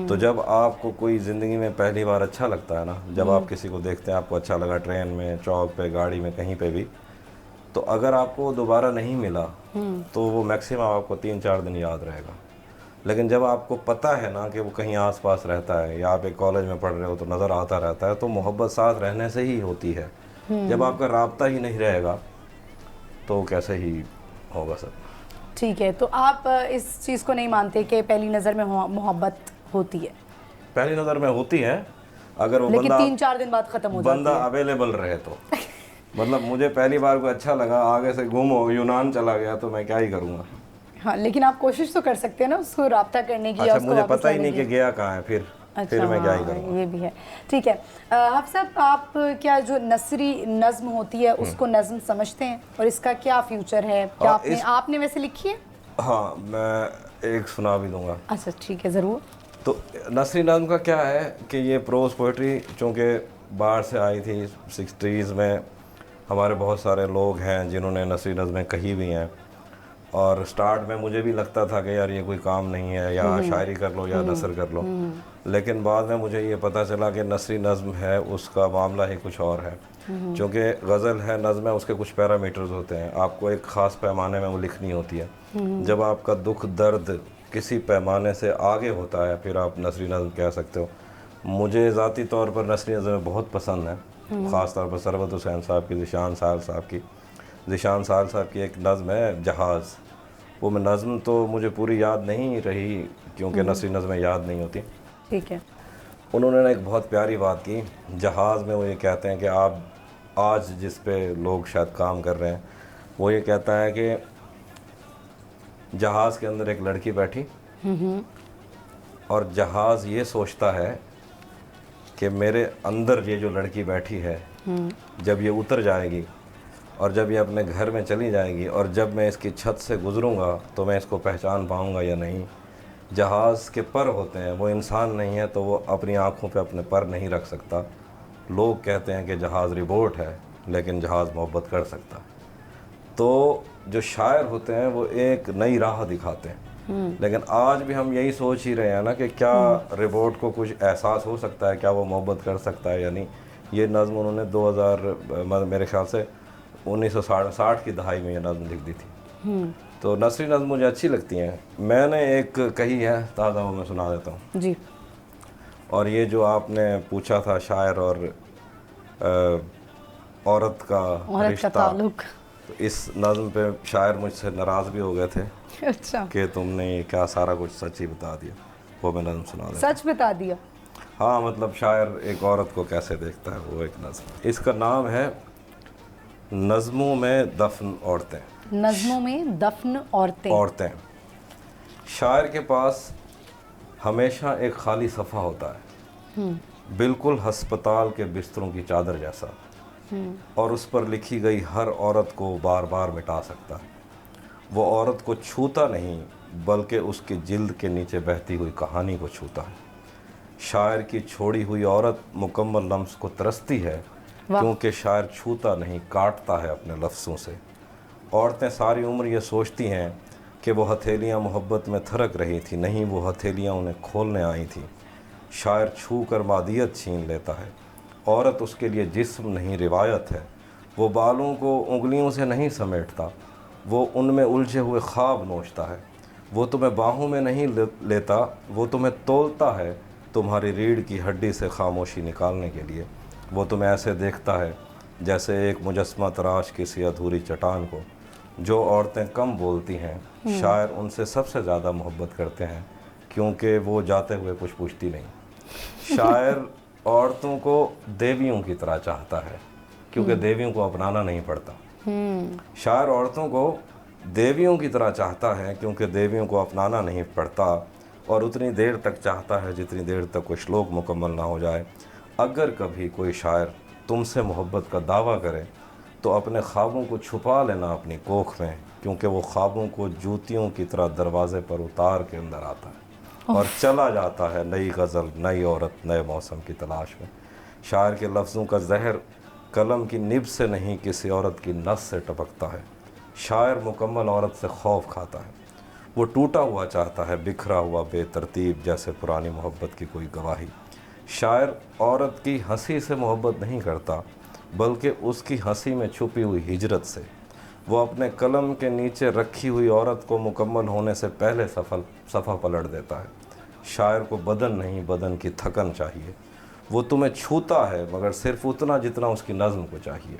तो जब आपको कोई ज़िंदगी में पहली बार अच्छा लगता है ना, जब आप किसी को देखते हैं आपको अच्छा लगा, ट्रेन में, चौक पे, गाड़ी में, कहीं पे भी, तो अगर आपको दोबारा नहीं मिला तो वो मैक्सिमम आपको 3-4 दिन याद रहेगा। लेकिन जब आपको पता है ना कि वो कहीं आसपास रहता है, या आप एक कॉलेज में पढ़ रहे हो तो नज़र आता रहता है, तो मोहब्बत साथ रहने से ही होती है। जब आपका राब्ता ही नहीं रहेगा तो कैसे ही होगा सर। ठीक है, तो आप इस चीज़ को नहीं मानते कि पहली नज़र में मोहब्बत होती है? पहली नज़र में होती है, अगर वो लेकिन बंदा 3-4 दिन बाद ख़त्म हो जाती है। बंदा अवेलेबल रहे तो। मतलब मुझे पहली बार को अच्छा लगा, आगे से गुम हो, यूनान चला गया, तो मैं क्या ही करूँगा। हाँ, लेकिन आप कोशिश तो कर सकते हैं ना उसको राब्ता करने की। अच्छा, मुझे पता ही नहीं कि गया कहाँ है, फिर मैं क्या ही हाँ, करूँगा। ये भी है। ठीक है, हाफ़िज़ साहब, आप क्या जो नसरी नज़्म होती है उसको नज़्म समझते हैं, और इसका क्या फ्यूचर है? क्या आपने वैसे लिखी है? हाँ, मैं एक सुना भी दूंगा। अच्छा, ठीक है, ज़रूर। तो नसरी नज़्म का क्या है कि ये प्रोज पोइट्री चूँकि बाहर से आई थी 60s में, हमारे बहुत सारे लोग हैं जिन्होंने नसरी नज़्में कही भी हैं, और स्टार्ट में मुझे भी लगता था कि यार ये कोई काम नहीं है, या शायरी कर लो या नसर कर लो। लेकिन बाद में मुझे ये पता चला कि नसरी नज़्म है, उसका मामला ही कुछ और है। क्योंकि गज़ल है, नज़्म है, उसके कुछ पैरामीटर्स होते हैं, आपको एक ख़ास पैमाने में वो लिखनी होती है। जब आपका दुख दर्द किसी पैमाने से आगे होता है, फिर आप नसरी नज़्म कह सकते हो। मुझे ज़ाती तौर पर नसरी नज़्में बहुत पसंद है, ख़ास तौर पर सरवत हुसैन साहब की, ज़ीशान साहब की एक नज़्म है जहाज़। वो मैं नज़्म तो मुझे पूरी याद नहीं रही क्योंकि नसरी नज़्में याद नहीं होती। ठीक है। उन्होंने ना एक बहुत प्यारी बात की जहाज़ में। वो ये कहते हैं कि आप आज जिस पे लोग शायद काम कर रहे हैं, वो ये कहता है कि जहाज़ के अंदर एक लड़की बैठी, और जहाज़ ये सोचता है कि मेरे अंदर ये जो लड़की बैठी है, जब ये उतर जाएगी और जब ये अपने घर में चली जाएगी, और जब मैं इसकी छत से गुज़रूँगा तो मैं इसको पहचान पाऊँगा या नहीं। जहाज़ के पर होते हैं, वो इंसान नहीं है, तो वो अपनी आँखों पे अपने पर नहीं रख सकता। लोग कहते हैं कि जहाज़ रिबोट है, लेकिन जहाज़ मोहब्बत कर सकता है। तो जो शायर होते हैं वो एक नई राह दिखाते हैं। लेकिन आज भी हम यही सोच ही रहे हैं ना कि क्या रिबोट को कुछ एहसास हो सकता है, क्या वो मोहब्बत कर सकता है या नहीं। ये नज़्म उन्होंने 2000 मेरे ख्याल से 1960 की दहाई में ये नज़्म लिख दी थी। तो नसरी नज़्म मुझे अच्छी लगती हैं। मैंने एक कही है ताज़ा, वो मैं सुना देता हूँ जी। और ये जो आपने पूछा था शायर और औरत का रिश्ता, ताल्लुक, तो इस नज़्म पे शायर मुझसे नाराज़ भी हो गए थे। अच्छा, कि तुमने क्या सारा कुछ सच ही बता दिया। वो मैं नज़्म सुना देता। सच बता दिया? हाँ, मतलब शायर एक औरत को कैसे देखता है, वो एक नज़्म। इसका नाम है नज़्मों में दफन औरतें। नज़्मों में दफन औरतें। शायर के पास हमेशा एक खाली सफ़ा होता है, बिल्कुल हस्पताल के बिस्तरों की चादर जैसा, और उस पर लिखी गई हर औरत को बार बार मिटा सकता है। वो औरत को छूता नहीं, बल्कि उसकी जिल्द के नीचे बहती हुई कहानी को छूता है। शायर की छोड़ी हुई औरत मुकम्मल लम्स को तरसती है, क्योंकि शायर छूता नहीं, काटता है अपने लफ्ज़ों से। औरतें सारी उम्र ये सोचती हैं कि वो हथेलियाँ मोहब्बत में थरक रही थी, नहीं, वो हथेलियाँ उन्हें खोलने आई थी। शायर छू कर मादियत छीन लेता है। औरत उसके लिए जिस्म नहीं, रिवायत है। वो बालों को उंगलियों से नहीं समेटता, वो उनमें उलझे हुए ख्वाब नोचता है। वो तुम्हें बाहों में नहीं लेता, वो तुम्हें तोलता है तुम्हारी रीढ़ की हड्डी से खामोशी निकालने के लिए। वो तुम्हें ऐसे देखता है जैसे एक मुजस्समा तराश किसी अधूरी चट्टान को। जो औरतें कम बोलती हैं शायर उनसे सबसे ज़्यादा मोहब्बत करते हैं, क्योंकि वो जाते हुए कुछ पूछती नहीं। शायर औरतों को देवियों की तरह चाहता है, क्योंकि देवियों को अपनाना नहीं पड़ता। शायर औरतों को देवियों की तरह चाहता है, क्योंकि देवियों को अपनाना नहीं पड़ता, और उतनी देर तक चाहता है जितनी देर तक कोई श्लोक मुकम्मल ना हो जाए। अगर कभी कोई शायर तुमसे मोहब्बत का दावा करे तो अपने ख्वाबों को छुपा लेना अपनी कोख में, क्योंकि वो ख्वाबों को जूतियों की तरह दरवाजे पर उतार के अंदर आता है और चला जाता है नई गज़ल, नई औरत, नए मौसम की तलाश में। शायर के लफ्ज़ों का जहर कलम की निब से नहीं किसी औरत की नस से टपकता है। शायर मुकम्मल औरत से खौफ खाता है, वो टूटा हुआ चाहता है, बिखरा हुआ बेतरतीब जैसे पुरानी मोहब्बत की कोई गवाही। शायर औरत की हंसी से मोहब्बत नहीं करता, बल्कि उसकी हंसी में छुपी हुई हिजरत से। वो अपने कलम के नीचे रखी हुई औरत को मुकम्मल होने से पहले सफ़ा पलट देता है। शायर को बदन नहीं, बदन की थकन चाहिए। वो तुम्हें छूता है मगर सिर्फ उतना जितना उसकी नज़्म को चाहिए।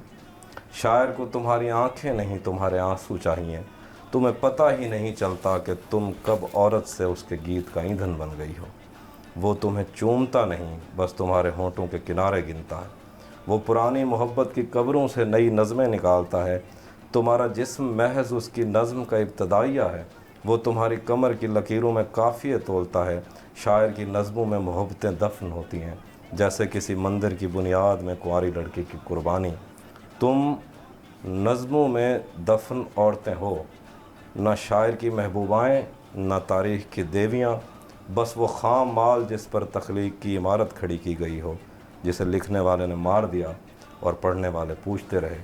शायर को तुम्हारी आंखें नहीं, तुम्हारे आंसू चाहिए। तुम्हें पता ही नहीं चलता कि तुम कब औरत से उसके गीत का ईंधन बन गई हो। वो तुम्हें चूमता नहीं, बस तुम्हारे होंठों के किनारे गिनता है। वो पुरानी मोहब्बत की कब्रों से नई नज़में निकालता है। तुम्हारा जिस्म महज उसकी नज़्म का इब्तदाइया है। वो तुम्हारी कमर की लकीरों में काफ़िए तोलता है। शायर की नज़्मों में मोहब्बतें दफन होती हैं, जैसे किसी मंदिर की बुनियाद में कुंवारी लड़की की कुर्बानी। तुम नज़्मों में दफन औरतें हो, न शायर की महबूबाएँ, न तारीख़ की देवियाँ, बस वो ख़ाम माल जिस पर तख्लीक की इमारत खड़ी की गई हो, जिसे लिखने वाले ने मार दिया और पढ़ने वाले पूछते रहे।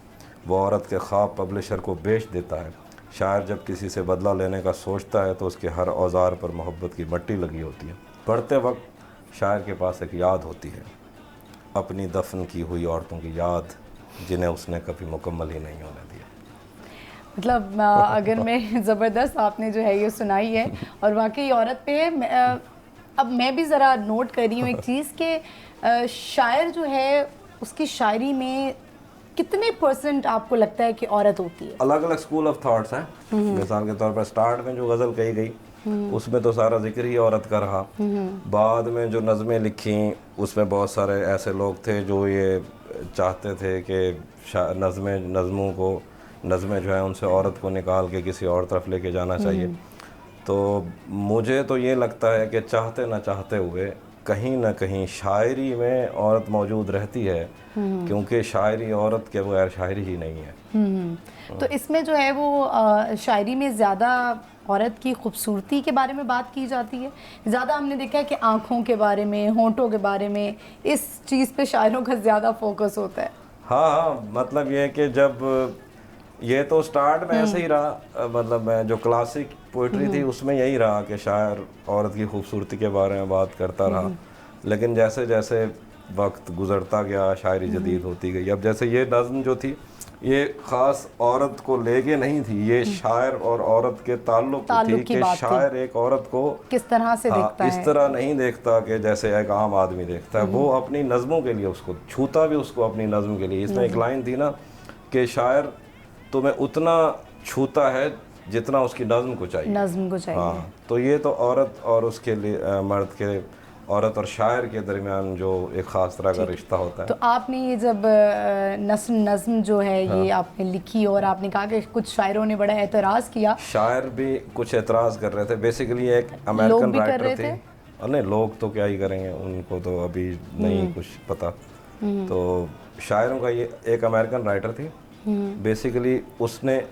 वो औरत के ख्वाब पब्लिशर को बेच देता है। शायर जब किसी से बदला लेने का सोचता है तो उसके हर औजार पर मोहब्बत की मट्टी लगी होती है। पढ़ते वक्त शायर के पास एक याद होती है, अपनी दफन की हुई औरतों की याद, जिन्हें उसने कभी मुकम्मल ही नहीं होने दिया। मतलब अगर मैं ज़बरदस्त आपने जो है ये सुनाई है और वाकई औरत पे अब मैं भी ज़रा नोट कर रही हूँ एक चीज़ कि शायर जो है उसकी शायरी में कितने % आपको लगता है कि औरत होती है? अलग अलग स्कूल ऑफ थॉट्स हैं। मिसाल के तौर पर स्टार्ट में जो गज़ल कही गई उसमें तो सारा जिक्र ही औरत का रहा। बाद में जो नज़में लिखी उसमें बहुत सारे ऐसे लोग थे जो ये चाहते थे कि नज़में जो है उनसे औरत को निकाल के किसी और तरफ लेके जाना चाहिए। तो मुझे तो ये लगता है कि चाहते ना चाहते हुए कहीं ना कहीं शायरी में औरत मौजूद रहती है, क्योंकि शायरी औरत के बगैर शायरी ही नहीं है। तो इसमें जो है वो शायरी में ज़्यादा औरत की खूबसूरती के बारे में बात की जाती है। ज़्यादा हमने देखा है कि आँखों के बारे में, होंठों के बारे में, इस चीज़ पे शायरों का ज़्यादा फोकस होता है। हाँ, मतलब ये कि जब ये तो स्टार्ट में ऐसे ही रहा, मतलब जो क्लासिक पोइट्री थी उसमें यही रहा कि शायर औरत की खूबसूरती के बारे में बात करता रहा। लेकिन जैसे जैसे वक्त गुजरता गया शायरी जदीद होती गई। अब जैसे ये नज़्म जो थी ये ख़ास औरत को लेके नहीं थी, ये शायर और औरत के ताल्लुक थी कि शायर एक औरत को किस तरह से देखता है, इस तरह नहीं देखता कि जैसे एक आम आदमी देखता है। वो अपनी नज़मों के लिए उसको छूता भी, उसको अपनी नज़म के लिए। इसमें एक लाइन थी ना कि शायर तुम्हें उतना छूता है जितना उसकी नज़्म को चाहिए। हाँ, तो ये तो औरत और उसके लिए मर्द के, औरत और शायर के दरमियान जो एक ख़ास तरह का रिश्ता होता है। तो आपने ये जब नज़्म जो है ये आपने लिखी और आपने कहा कि कुछ शायरों ने बड़ा एतराज़ किया। शायर भी कुछ एतराज़ कर रहे थे। बेसिकली एक अमेरिकन राइटर थे। नहीं, लोग तो क्या ही करेंगे, उनको तो अभी नहीं कुछ पता। तो शायरों का ये एक अमेरिकन राइटर थी। बेसिकली उसने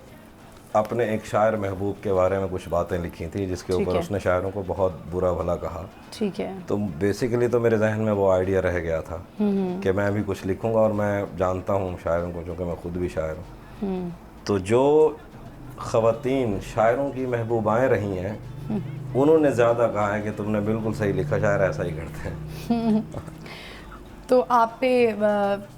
अपने एक शायर महबूब के बारे में कुछ बातें लिखी थी, जिसके ऊपर उसने शायरों को बहुत बुरा भला कहा। ठीक है। तो बेसिकली तो मेरे जहन में वो आइडिया रह गया था कि मैं भी कुछ लिखूंगा, और मैं जानता हूँ शायरों को, क्योंकि मैं खुद भी शायर हूँ। तो जो ख़वातीन शायरों की महबूबाएँ रही हैं उन्होंने ज़्यादा कहा है कि तुमने बिल्कुल सही लिखा, शायर ऐसा ही करते हैं। तो आप पे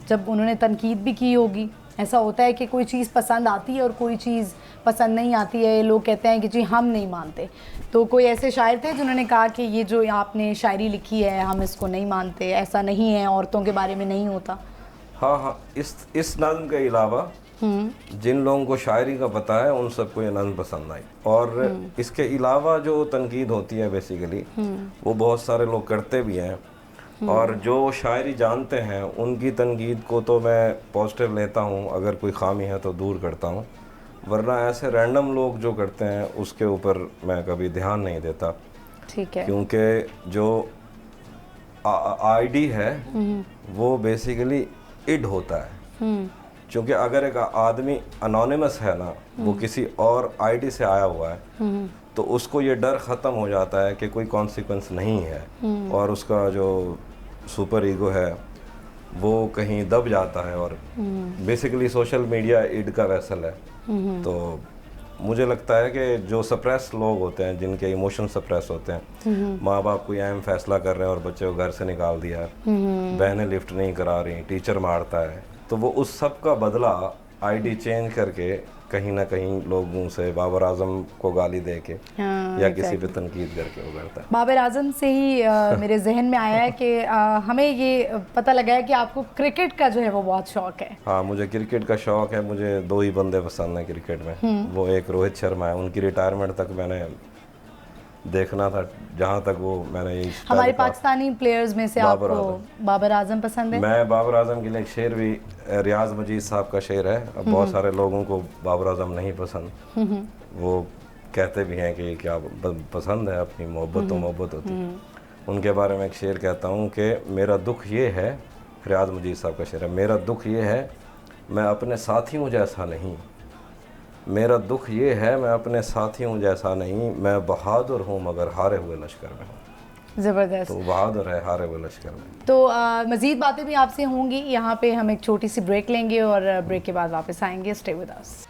जब उन्होंने तनकीद भी की होगी, ऐसा होता है कि कोई चीज़ पसंद आती है और कोई चीज़ पसंद नहीं आती है, लोग कहते हैं कि जी हम नहीं मानते। तो कोई ऐसे शायर थे जिन्होंने कहा कि ये जो आपने शायरी लिखी है हम इसको नहीं मानते, ऐसा नहीं है, औरतों के बारे में नहीं होता। हाँ हाँ, इस नज़्म के अलावा जिन लोगों को शायरी का पता है उन सबको ये नज़्म पसंद आई। और इसके अलावा जो तनकीद होती है बेसिकली वो बहुत सारे लोग करते भी हैं, और जो शायरी जानते हैं उनकी तनकीद को तो मैं पॉजिटिव लेता हूँ, अगर कोई खामी है तो दूर करता हूँ, वरना ऐसे रैंडम लोग जो करते हैं उसके ऊपर मैं कभी ध्यान नहीं देता। ठीक है। क्योंकि जो आईडी है वो बेसिकली इड होता है, क्योंकि अगर एक आदमी अनोनिमस है ना, वो किसी और आईडी से आया हुआ है, तो उसको ये डर ख़त्म हो जाता है कि कोई कॉन्सिक्वेंस नहीं है, और उसका जो सुपर ईगो है वो कहीं दब जाता है। और बेसिकली सोशल मीडिया इड का वेसल है। तो मुझे लगता है कि जो सप्रेस लोग होते हैं, जिनके इमोशन सप्रेस होते हैं, माँ बाप कोई अहम फैसला कर रहे हैं और बच्चे को घर से निकाल दिया, बहनें लिफ्ट नहीं करा रही, टीचर मारता है, तो वो उस सब का बदला आईडी चेंज करके कहीं ना कहीं लोगों से बाबर आजम को गाली दे के या किसी पे तनकीद करके वो करता है। बाबर आजम से ही मेरे जहन में आया है कि हमें ये पता लगा है कि आपको क्रिकेट का जो है वो बहुत शौक है। हाँ, मुझे क्रिकेट का शौक है। मुझे दो ही बंदे पसंद हैं क्रिकेट में, वो एक रोहित शर्मा है, उनकी रिटायरमेंट तक मैंने देखना था, जहाँ तक वो मैंने ये हमारे पाकिस्तानी प्लेयर्स में से आपको बाबर आजम पसंद है? मैं बाबर आजम के लिए एक शेर भी, रियाज मजीद साहब का शेर है। अब बहुत सारे लोगों को बाबर आजम नहीं पसंद, वो कहते भी हैं कि क्या पसंद है, अपनी मोहब्बत तो मोहब्बत होती है। उनके बारे में एक शेर कहता हूँ कि मेरा दुख ये है, रियाज मजीद साहब का शेर है, मेरा दुख ये है मैं अपने साथियों जैसा नहीं, मेरा दुख ये है मैं अपने साथियों जैसा नहीं, मैं बहादुर हूँ मगर हारे हुए लश्कर में हूँ। ज़बरदस्त। तो बहादुर है हारे हुए लश्कर में। तो मज़ीद बातें भी आपसे होंगी। यहाँ पे हम एक छोटी सी ब्रेक लेंगे और ब्रेक के बाद वापस आएंगे। Stay with us.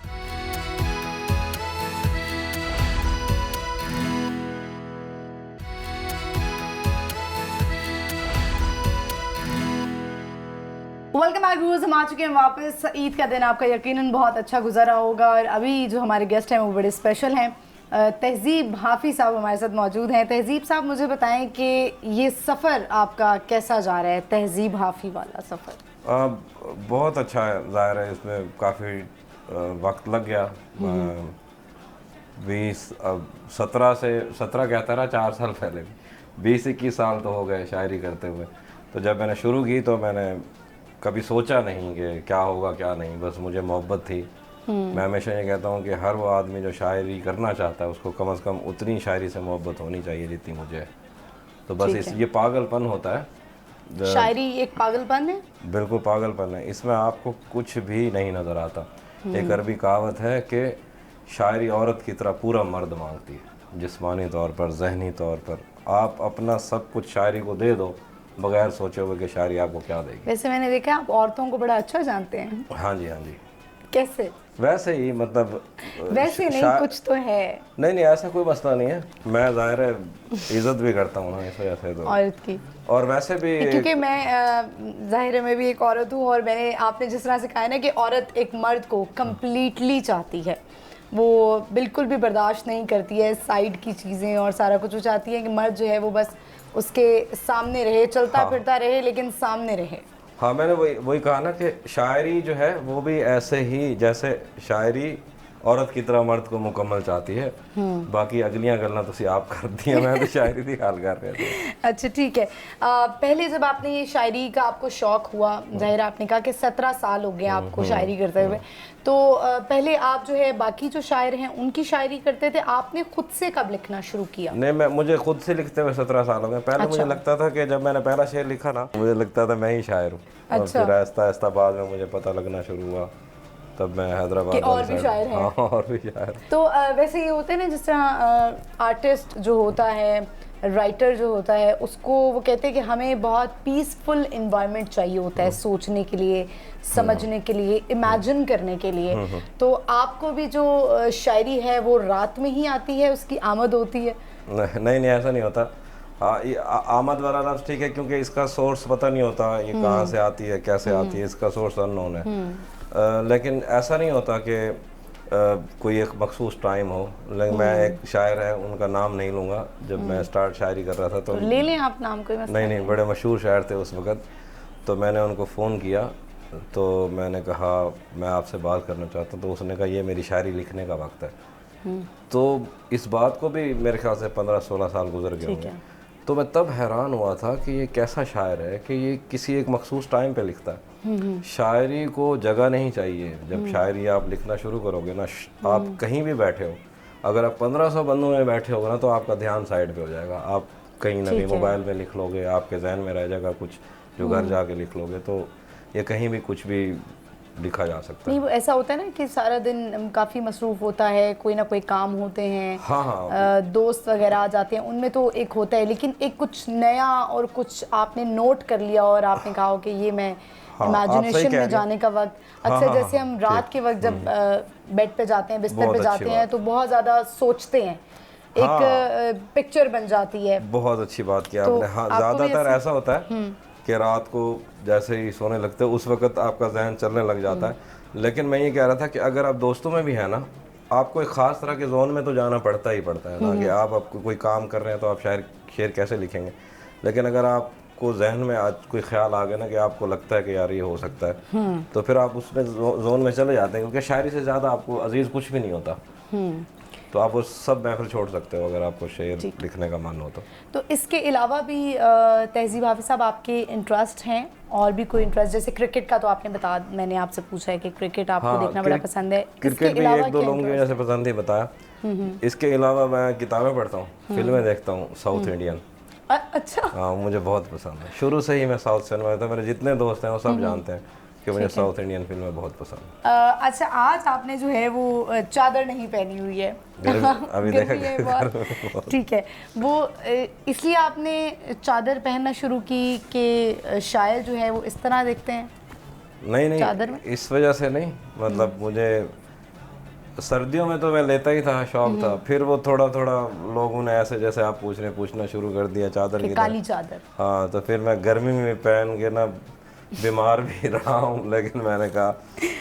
Welcome back viewers, हम आ चुके हैं वापस। ईद का दिन आपका यकीनन बहुत अच्छा गुजरा होगा, और अभी जो हमारे गेस्ट हैं वो बड़े स्पेशल हैं। तहजीब हाफी साहब हमारे साथ मौजूद हैं। तहजीब साहब, मुझे बताएं कि ये सफ़र आपका कैसा जा रहा है, तहजीब हाफी वाला सफ़र? बहुत अच्छा है, ज़ाहिर है इसमें काफ़ी वक्त लग गया। 17 कहता रहा 4 साल पहले, 20-21 साल तो हो गए शायरी करते हुए। तो जब मैंने शुरू की तो मैंने कभी सोचा नहीं कि क्या होगा क्या नहीं, बस मुझे मोहब्बत थी। मैं हमेशा ये कहता हूँ कि हर वो आदमी जो शायरी करना चाहता है उसको कम से कम उतनी शायरी से मोहब्बत होनी चाहिए जितनी मुझे है। तो बस ये पागलपन होता है। शायरी एक पागलपन है, बिल्कुल पागलपन है, इसमें आपको कुछ भी नहीं नज़र आता। एक अरबी कहावत है कि शायरी औरत की तरह पूरा मर्द मांगती है, जिस्मानी तौर पर, जहनी तौर पर। आप अपना सब कुछ शायरी को दे दो बगैर सोचे हुए कि शायरी आपको क्या देगी। वैसे मैंने देखा आप औरतों को बड़ा अच्छा जानते हैं। हाँ जी, हाँ जी। कैसे? वैसे ही, मतलब वैसे नहीं, कुछ तो है। नहीं, ऐसा कोई मसला नहीं है। मैं ज़ाहिर है इज्जत भी करता हूँ ना इस वजह से, तो औरत की। और वैसे भी क्योंकि मैं ज़ाहिर है मैं भी एक औरत हूँ, और मैंने आपने जिस तरह से कहा है ना कि औरत एक मर्द को कम्प्लीटली चाहती है, वो बिल्कुल भी बर्दाश्त नहीं करती है साइड की चीज़ें और सारा कुछ। वो चाहती है कि मर्द जो है वो बस उसके सामने रहे, चलता फिरता रहे लेकिन सामने रहे। हाँ, मैंने वही कहा ना कि शायरी जो है वो भी ऐसे ही, जैसे शायरी औरत की तरह मर्द को मुकम्मल चाहती है। बाकी अगलियां गल्लां तुसी आप कर दी हैं, मैं तो शायरी दी हाल कर रहे थे। अच्छा, ठीक है। पहले जब आपने ये शायरी का आपको शौक हुआ, जाहिर आपने कहा कि 17 साल हो गए आपको शायरी करते हुए, तो पहले आप जो है बाकी जो शायर हैं उनकी शायरी करते थे, आपने खुद से कब लिखना शुरू किया? नहीं, मुझे खुद से लिखते हुए 17 साल हो गए। पहले मुझे लगता था कि जब मैंने पहला शेर लिखा ना, मुझे लगता था मैं ही शायर हूँ। और फिर आहिस्ता आहिस्ता बाद में मुझे पता लगना शुरू हुआ, तब मैं हैदराबाद और भी शायर हैं। हाँ, और भी शायर। तो वैसे ये होते हैं ना, जिस तरह आर्टिस्ट जो होता है, राइटर जो होता है, उसको वो कहते हैं कि हमें बहुत पीसफुल इन्वायरमेंट चाहिए होता है सोचने के लिए, समझने के लिए, इमेजिन करने के लिए। तो आपको भी जो शायरी है वो रात में ही आती है, उसकी आमद होती है? नहीं, ऐसा नहीं होता। हाँ, ये आमद वाला लफ्ज़ ठीक है, क्योंकि इसका सोर्स पता नहीं होता, ये कहाँ से आती है, कैसे आती है, इसका सोर्स अननोन है। लेकिन ऐसा नहीं होता कि कोई एक मखसूस टाइम हो। लेकिन मैं एक शायर है, उनका नाम नहीं लूँगा, जब मैं स्टार्ट शायरी कर रहा था तो ले लें आप नाम, कोई मसला नहीं, बड़े मशहूर शायर थे उस वक़्त। तो मैंने उनको फ़ोन किया, तो मैंने कहा मैं आपसे बात करना चाहता हूँ। तो उसने कहा ये मेरी शायरी लिखने का वक्त है। तो इस बात को भी मेरे ख्याल से 15-16 साल गुजर गए होंगे। तो मैं तब हैरान हुआ था कि ये कैसा शायर है कि ये किसी एक मखसूस टाइम पे लिखता है। शायरी को जगह नहीं चाहिए। जब शायरी आप लिखना शुरू करोगे ना, आप कहीं भी बैठे हो, अगर आप 1500 बंदों में बैठे होगे ना, तो आपका ध्यान साइड पे हो जाएगा। आप कहीं ना कहीं मोबाइल में लिख लोगे, आपके जहन में रह जाएगा कुछ जो घर जाके लिख लोगे। तो ये कहीं भी कुछ भी लिखा जा सकता है। नहीं, वो ऐसा होता है ना कि सारा दिन काफ़ी मसरूफ़ होता है, कोई ना कोई काम होते हैं। हाँ, दोस्त वगैरह आ जाते हैं, उनमें तो एक होता है, लेकिन एक कुछ नया और कुछ आपने नोट कर लिया और आपने कहा कि ये मैं इमेजिनेशन में जाने का वक्त। अक्सर जैसे हम रात के वक्त जब बेड पे जाते हैं, बिस्तर पे जाते हैं, तो बहुत ज़्यादा सोचते हैं, एक पिक्चर बन जाती है। बहुत अच्छी बात की आपने। हाँ, ज़्यादातर ऐसा होता है कि रात को जैसे ही सोने लगते हो उस वक्त आपका जहन चलने लग जाता है। लेकिन मैं ये कह रहा था कि अगर आप दोस्तों में भी है ना, आपको एक ख़ास तरह के जोन में तो जाना पड़ता ही पड़ता है ना, कि आपको कोई काम कर रहे हैं तो आप शायर शेर कैसे लिखेंगे। लेकिन अगर आपको जहन में आज कोई ख्याल आ गया ना कि आपको लगता है कि यार ये हो सकता है, तो फिर आप उसमें जोन में चले जाते हैं, क्योंकि शायरी से ज़्यादा आपको अजीज़ कुछ भी नहीं होता। तो आप वो सब महफिल छोड़ सकते हो अगर आपको शेर लिखने का मन हो तो इसके अलावा भी तहज़ीब हाफिज़ साहब आपके इंटरेस्ट हैं और भी कोई इंटरेस्ट? जैसे क्रिकेट का तो आपने मैंने आपसे पूछा है कि क्रिकेट आपको देखना बड़ा पसंद है। क्रिकेट भी एक दो लोगों की वजह से पसंद ही बताया। इसके अलावा मैं किताबें पढ़ता हूँ, फिल्में देखता हूँ साउथ इंडियन। अच्छा। हाँ, मुझे बहुत पसंद है। शुरू से ही मैं साउथ सिनेमा था, मेरे जितने दोस्त हैं वो सब जानते हैं कि मुझे साउथ इंडियन फिल्में बहुत पसंद है। अच्छा, आज आपने जो है वो चादर नहीं पहनी हुई है। अभी देखा। ठीक है, वो इसलिए आपने चादर पहनना शुरू की कि शायर जो है वो इस तरह दिखते हैं? नहीं, चादर में इस वजह से नहीं, मतलब मुझे सर्दियों में तो मैं लेता ही था, शौक था। फिर वो थोड़ा लोगों ने ऐसे जैसे आप पूछना शुरू कर दिया चादर की काली चादर। हाँ, तो फिर मैं गर्मी में पहन के ना बीमार भी रहा हूँ, लेकिन मैंने कहा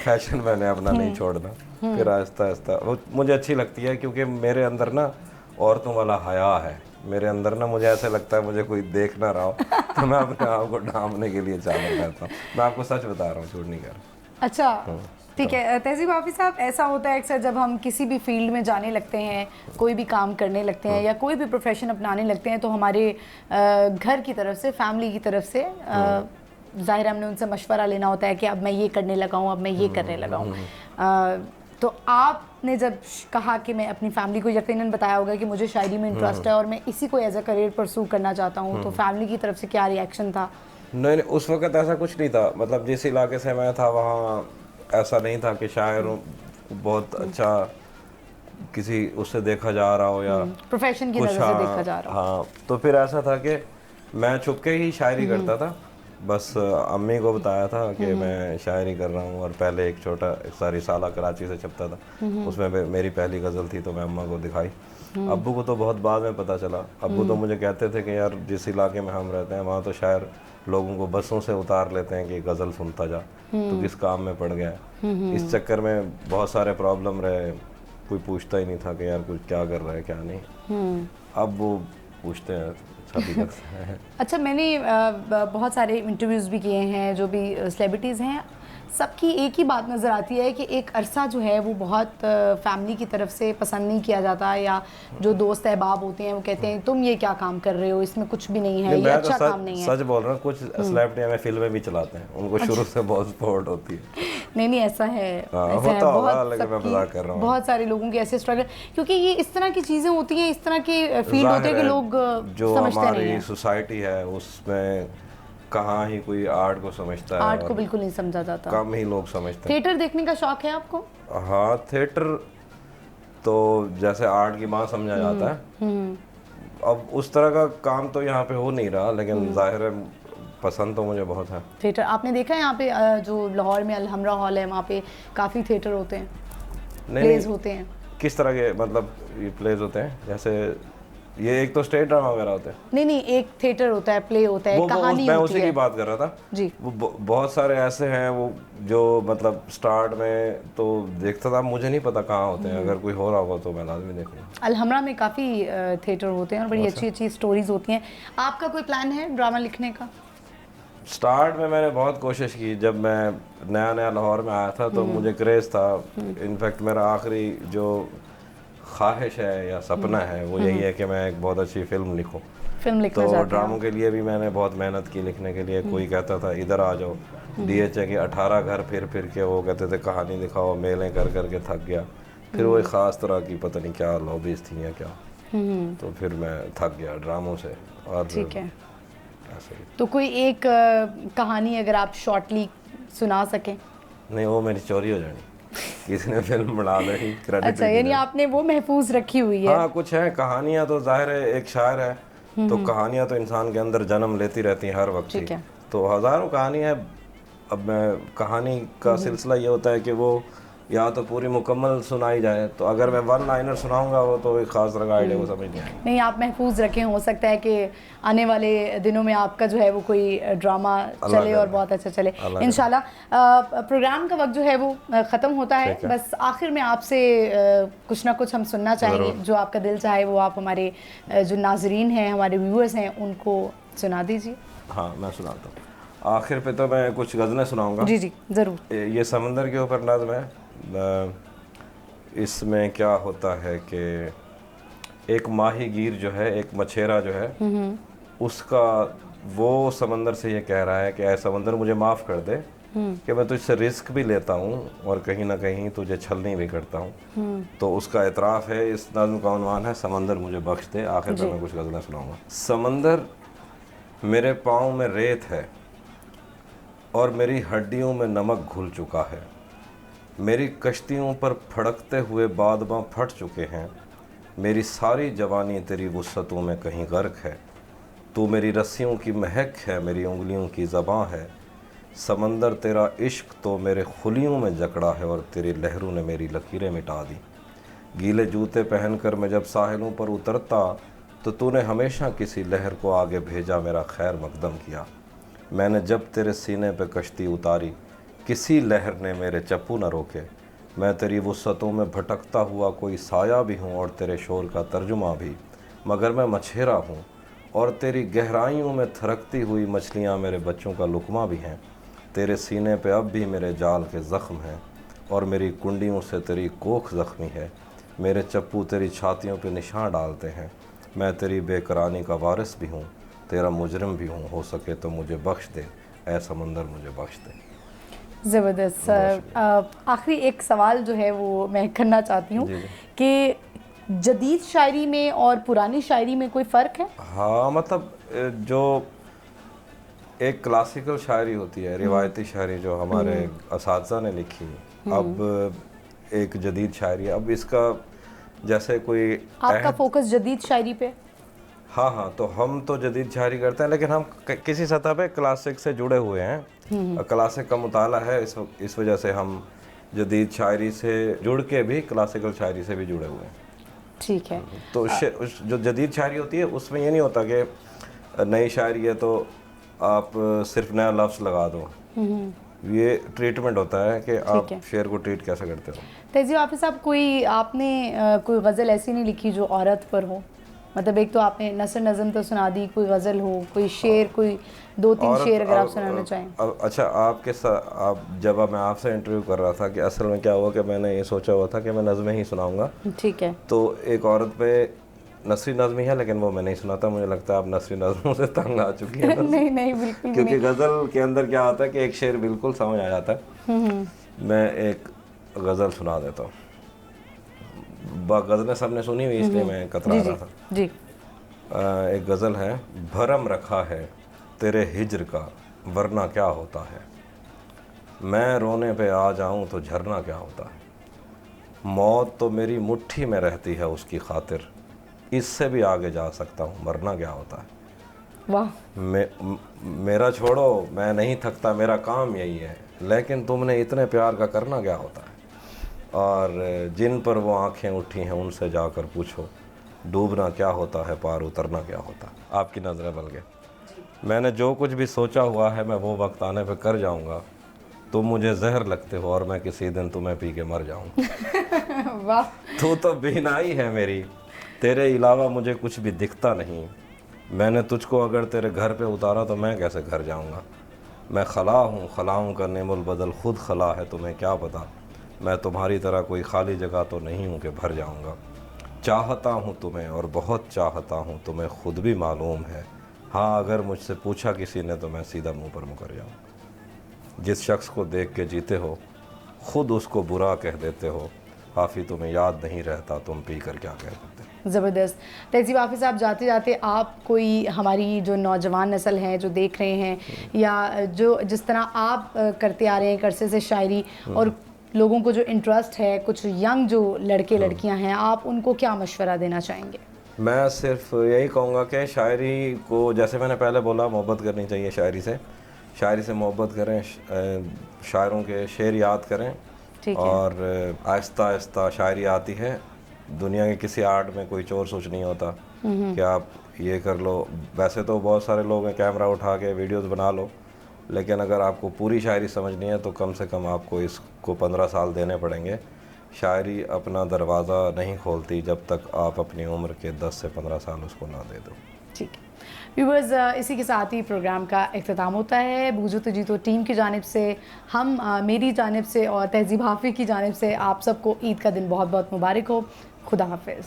फैशन मैंने अपना नहीं छोड़ना। फिर आहिस्ता आहिस्ता वो मुझे अच्छी लगती है, क्योंकि मेरे अंदर ना औरतों वाला हया है। मेरे अंदर ना मुझे ऐसे लगता है मुझे कोई देख ना रहा हो तो मैं अपने आप को ढांपने के लिए चादर पहनता हूँ। मैं आपको सच बता रहा हूँ, झूठ नहीं कह रहा। अच्छा, ठीक है। तहज़ीब हाफिज़ साहब, ऐसा होता है अक्सर जब हम किसी भी फील्ड में जाने लगते हैं, कोई भी काम करने लगते हैं या कोई भी प्रोफेशन अपनाने लगते हैं, तो हमारे घर की तरफ से, फैमिली की तरफ से ज़ाहिर हमने उनसे मशवरा लेना होता है कि अब मैं ये करने लगा हूँ, अब मैं ये करने लगा हूँ। तो आपने जब कहा कि मैं अपनी फैमिली को यकीनन बताया होगा कि मुझे शायरी में इंटरेस्ट है और मैं इसी को एज अ करियर परस्यू करना चाहता हूँ, तो फैमिली की तरफ से क्या रिएक्शन था? नहीं, उस वक्त ऐसा कुछ नहीं था। मतलब जिस इलाके से मैं था वहाँ ऐसा नहीं था कि शायर बहुत अच्छा किसी उससे देखा जा रहा हो या प्रोफेशन की नज़र से देखा जा रहा हो। हाँ, तो फिर ऐसा था कि मैं छुपके ही शायरी करता था। बस अम्मी को बताया था कि मैं शायरी कर रहा हूँ, और पहले एक छोटा रिसाला कराची से छपता था, उसमें मेरी पहली गज़ल थी, तो मैं अम्मा को दिखाई। अब्बू को तो बहुत बाद में पता चला। अब्बू तो मुझे कहते थे कि यार जिस इलाके में हम रहते हैं वहाँ तो शायर लोगों को बसों से उतार लेते हैं कि गज़ल सुनता जा, तो किस काम में पड़ गया है। इस चक्कर में बहुत सारे प्रॉब्लम रहे, कोई पूछता ही नहीं था कि यार कुछ क्या कर रहा है क्या नहीं। अब वो पूछते हैं सभी करते हैं। अच्छा, मैंने बहुत सारे इंटरव्यूज़ भी किए हैं, जो भी सेलिब्रिटीज़ हैं, सबकी एक ही बात नज़र आती है कि एक अरसा जो है वो बहुत फैमिली की तरफ से पसंद नहीं किया जाता, या जो दोस्त अहबाब होते हैं वो कहते हैं तुम ये क्या काम कर रहे हो, इसमें कुछ भी नहीं है, ये अच्छा काम नहीं है। सच बोल रहा हूँ, कुछ सेलिब्रिटी में फिल्में भी चलाते हैं, उनको शुरू से बहुत सपोर्ट होती है। नहीं, ऐसा है, बहुत सारे लोगों के ऐसे स्ट्रगल, क्योंकि ये इस तरह की चीज़ें होती हैं, इस तरह के फील्ड होते हैं कि लोग जो हमारी सोसाइटी है उसमें कहाँ ही कोई आर्ट को समझता है। आर्ट को बिल्कुल नहीं समझा जाता, कम ही लोग समझते हैं। थिएटर देखने का शौक है आपको? हाँ, थिएटर तो जैसे आर्ट की माँ समझा जाता है। अब उस तरह का काम तो यहाँ पे हो नहीं रहा, लेकिन जाहिर है पसंद तो मुझे बहुत है। थिएटर आपने देखा है यहाँ पे जो लाहौर में अलहमरा हॉल है, वहाँ पे काफ़ी थिएटर होते हैं, प्लेज होते हैं। किस तरह के मतलब ये प्लेज होते हैं? जैसे ये एक तो स्टेज ड्रामा वगैरह होते हैं। नहीं, एक थिएटर होता है, प्ले होता है, कहानी मैं होती उसी है। की बात कर रहा था जी। वो बहुत सारे ऐसे हैं वो जो मतलब स्टार्ट में तो देखता था, मुझे नहीं पता कहाँ होते हैं, अगर कोई हो रहा होगा तो मैं लाजमी देखूंगा। अलहमरा में काफ़ी थिएटर होते हैं और बड़ी अच्छी अच्छी स्टोरीज होती हैं। आपका कोई प्लान है ड्रामा लिखने का? स्टार्ट में मैंने बहुत कोशिश की, जब मैं नया नया लाहौर में आया था तो मुझे क्रेज़ था। इनफैक्ट मेरा आखिरी जो ख्वाहिश है या सपना है वो यही है कि मैं एक बहुत अच्छी फिल्म लिखूं। फिल्म लिखना तो चाहते हैं ड्रामों के लिए भी मैंने बहुत मेहनत की लिखने के लिए। कोई कहता था इधर आ जाओ, DHA के 18 घर फिर फिर के वो कहते थे कहानी दिखाओ, मेलें कर कर के थक गया। फिर वो एक ख़ास तरह की पता नहीं क्या लॉबीज थी या क्या, तो फिर मैं थक गया ड्रामों से। और ठीक है, ऐसे ही। तो कोई एक कहानी अगर आप शॉर्टली सुना सकें? नहीं, वो मेरी चोरी हो जानी, किसी ने फिल्म बना दी, क्रेडिट। अच्छा, यानी आपने वो महफूज रखी हुई है। हाँ, कुछ है कहानियाँ तो जाहिर है, एक शायर है तो कहानियाँ तो इंसान के अंदर जन्म लेती रहती हैं हर वक्त ही। ठीक है। तो हज़ारों कहानियाँ। अब मैं कहानी का सिलसिला ये होता है कि वो या तो पूरी मुकम्मल सुनाई जाए, तो अगर मैं वन लाइनर सुनाऊंगा वो तो एक खास तरह का आइडिया वो समझ नहीं आएगा। नहीं, आप महफूज रखें, हो सकता है कि आने वाले दिनों में आपका जो है वो कोई ड्रामा चले और बहुत अच्छा चले इंशाल्लाह। प्रोग्राम का वक्त जो है वो ख़त्म होता है। बस आखिर में आपसे कुछ ना कुछ हम सुनना चाहेंगे, जो आपका दिल चाहे वो आप हमारे जो नाजरीन हैं, हमारे व्यूअर्स हैं, उनको सुना दीजिए। हाँ, मैं सुनाता हूँ। आखिर पे तो मैं कुछ गज़लें सुनाऊंगा। जी जी ज़रूर। ये समंदर के ऊपर नज़्म है। इसमें क्या होता है कि एक माहीगीर जो है, एक मछेरा जो है, उसका वो समंदर से ये कह रहा है कि ऐ समंदर मुझे माफ़ कर दे कि मैं तुझसे रिस्क भी लेता हूँ और कहीं ना कहीं तुझे छलनी भी करता हूँ। तो उसका एतराफ़ है। इस नज़्म का उन्वान है समंदर मुझे बख्श दे। आखिर में मैं कुछ गज़लें सुनाऊंगा। समंदर मेरे पाँव में रेत है और मेरी हड्डियों में नमक घुल चुका है। मेरी कश्तियों पर फड़कते हुए बादबां फट चुके हैं। मेरी सारी जवानी तेरी वुस्सतों में कहीं गर्क है। तू मेरी रस्सियों की महक है, मेरी उंगलियों की ज़बां है। समंदर तेरा इश्क तो मेरे खुलियों में जकड़ा है और तेरी लहरों ने मेरी लकीरें मिटा दी। गीले जूते पहनकर मैं जब साहिलों पर उतरता तो तूने हमेशा किसी लहर को आगे भेजा, मेरा खैर मकदम किया। मैंने जब तेरे सीने पे कश्ती उतारी किसी लहर ने मेरे चप्पू न रोके। मैं तेरी वुस्सतों में भटकता हुआ कोई साया भी हूँ और तेरे शोर का तर्जुमा भी, मगर मैं मछेरा हूँ और तेरी गहराइयों में थरकती हुई मछलियाँ मेरे बच्चों का लुकमा भी हैं। तेरे सीने पे अब भी मेरे जाल के ज़ख्म हैं और मेरी कुंडियों से तेरी कोख ज़ख्मी है। मेरे चप्पू तेरी छातियों पे निशान डालते हैं। मैं तेरी बेकरानी का वारिस भी हूँ, तेरा मुजरिम भी हूँ। हो सके तो मुझे बख्श दे, ऐ समंदर मुझे बख्श दे। ज़बरदस्त सर। आखिरी एक सवाल जो है वो मैं करना चाहती हूँ कि जदीद शायरी में और पुरानी शायरी में कोई फ़र्क है? हाँ, मतलब जो एक क्लासिकल शायरी होती है, रिवायती शायरी जो हमारे असातिज़ा ने लिखी, अब एक जदीद शायरी। अब इसका जैसे कोई आपका फोकस जदीद शायरी पे? हाँ हाँ, तो हम तो जदीद शायरी करते हैं, लेकिन हम किसी सतह पे क्लासिक से जुड़े हुए हैं। क्लासिक का मुताला है, इस वजह से हम जदीद शायरी से जुड़ के भी क्लासिकल शायरी से भी जुड़े हुए हैं। ठीक है। तो जो जदीद शायरी होती है उसमें ये नहीं होता कि नई शायरी है तो आप सिर्फ नया लफ्ज़ लगा दो। ये ट्रीटमेंट होता है कि आप शेर को ट्रीट कैसे करते हो। तहज़ीब हाफ़िज़ साहब, आपने कोई गज़ल ऐसी नहीं लिखी जो औरत पर हो? मतलब एक तो आपने नसर नज़म तो सुना दी, कोई गज़ल हो, कोई शेर, कोई 2-3 शेर अगर आप सुनाना चाहें। अच्छा, आपके साथ आप जब मैं आपसे इंटरव्यू कर रहा था कि असल में क्या हुआ कि मैंने ये सोचा हुआ था कि मैं नज़में ही सुनाऊंगा। ठीक है। तो एक औरत पे नसरी नज़म ही है, लेकिन वो मैं नहीं सुनाता। मुझे लगता है आप नसरी नज़मों से तंग आ चुकी हैं। नहीं नहीं, बिल्कुल क्योंकि गज़ल के अंदर क्या होता है कि एक शेर बिल्कुल समझ आ जाता है। मैं एक गज़ल सुना देता हूँ। गज़लें सबने सुनी हुई इसलिए मैं कतरा रहा था जी। एक गज़ल है। भरम रखा है तेरे हिज्र का वरना क्या होता है। मैं रोने पे आ जाऊं तो झरना क्या होता है। मौत तो मेरी मुट्ठी में रहती है उसकी खातिर, इससे भी आगे जा सकता हूँ मरना क्या होता है। वाह। मेरा छोड़ो, मैं नहीं थकता, मेरा काम यही है, लेकिन तुमने इतने प्यार का करना क्या होता है। और जिन पर वो आंखें उठी हैं उनसे जाकर पूछो, डूबना क्या होता है, पार उतरना क्या होता है। आपकी नज़रें बन गए। मैंने जो कुछ भी सोचा हुआ है मैं वो वक्त आने पे कर जाऊंगा। तुम मुझे जहर लगते हो और मैं किसी दिन तुम्हें पी के मर जाऊंगा। वाह। तू तो बीनाई है मेरी, तेरे अलावा मुझे कुछ भी दिखता नहीं। मैंने तुझको अगर तेरे घर पे उतारा तो मैं कैसे घर जाऊंगा। मैं खला हूँ, खलाऊँ का नेमुल बदल खुद खला है, तुम्हें क्या पता। मैं तुम्हारी तरह कोई खाली जगह तो नहीं हूँ कि भर जाऊंगा। चाहता हूँ तुम्हें और बहुत चाहता हूँ, तुम्हें खुद भी मालूम है। हाँ, अगर मुझसे पूछा किसी ने तो मैं सीधा मुंह पर मुकर जाऊँ। जिस शख्स को देख के जीते हो खुद उसको बुरा कह देते हो। हाफी तुम्हें याद नहीं रहता तुम पी कर क्या कह देते। ज़बरदस्त। तहज़ीब हाफ़िज़ साहब, जाते जाते आप कोई हमारी जो नौजवान नस्ल है जो देख रहे हैं या जो जिस तरह आप करते आ रहे हैं अरसे से शायरी, और लोगों को जो इंटरेस्ट है, कुछ यंग जो लड़के लड़कियां हैं, आप उनको क्या मशवरा देना चाहेंगे? मैं सिर्फ यही कहूँगा कि शायरी को, जैसे मैंने पहले बोला, मोहब्बत करनी चाहिए शायरी से। शायरी से मोहब्बत करें, शायरों के शेर याद करें और आहिस्ता आहिस्ता शायरी आती है। दुनिया के किसी आर्ट में कोई चोर सोच नहीं होता कि आप ये कर लो। वैसे तो बहुत सारे लोग हैं, कैमरा उठा के वीडियोस बना लो, लेकिन अगर आपको पूरी शायरी समझनी है तो कम से कम आपको इसको 15 साल देने पड़ेंगे। शायरी अपना दरवाज़ा नहीं खोलती जब तक आप अपनी उम्र के 10 से 15 साल उसको ना दे दो। ठीक है व्यूवर्स, इसी के साथ ही प्रोग्राम का इख्तिताम होता है। बूझो तो जीतो टीम की जानिब से, हम मेरी जानिब से और तहज़ीब हाफ़िज़ की जानिब से आप सबको ईद का दिन बहुत बहुत मुबारक हो। खुदा हाफिज़।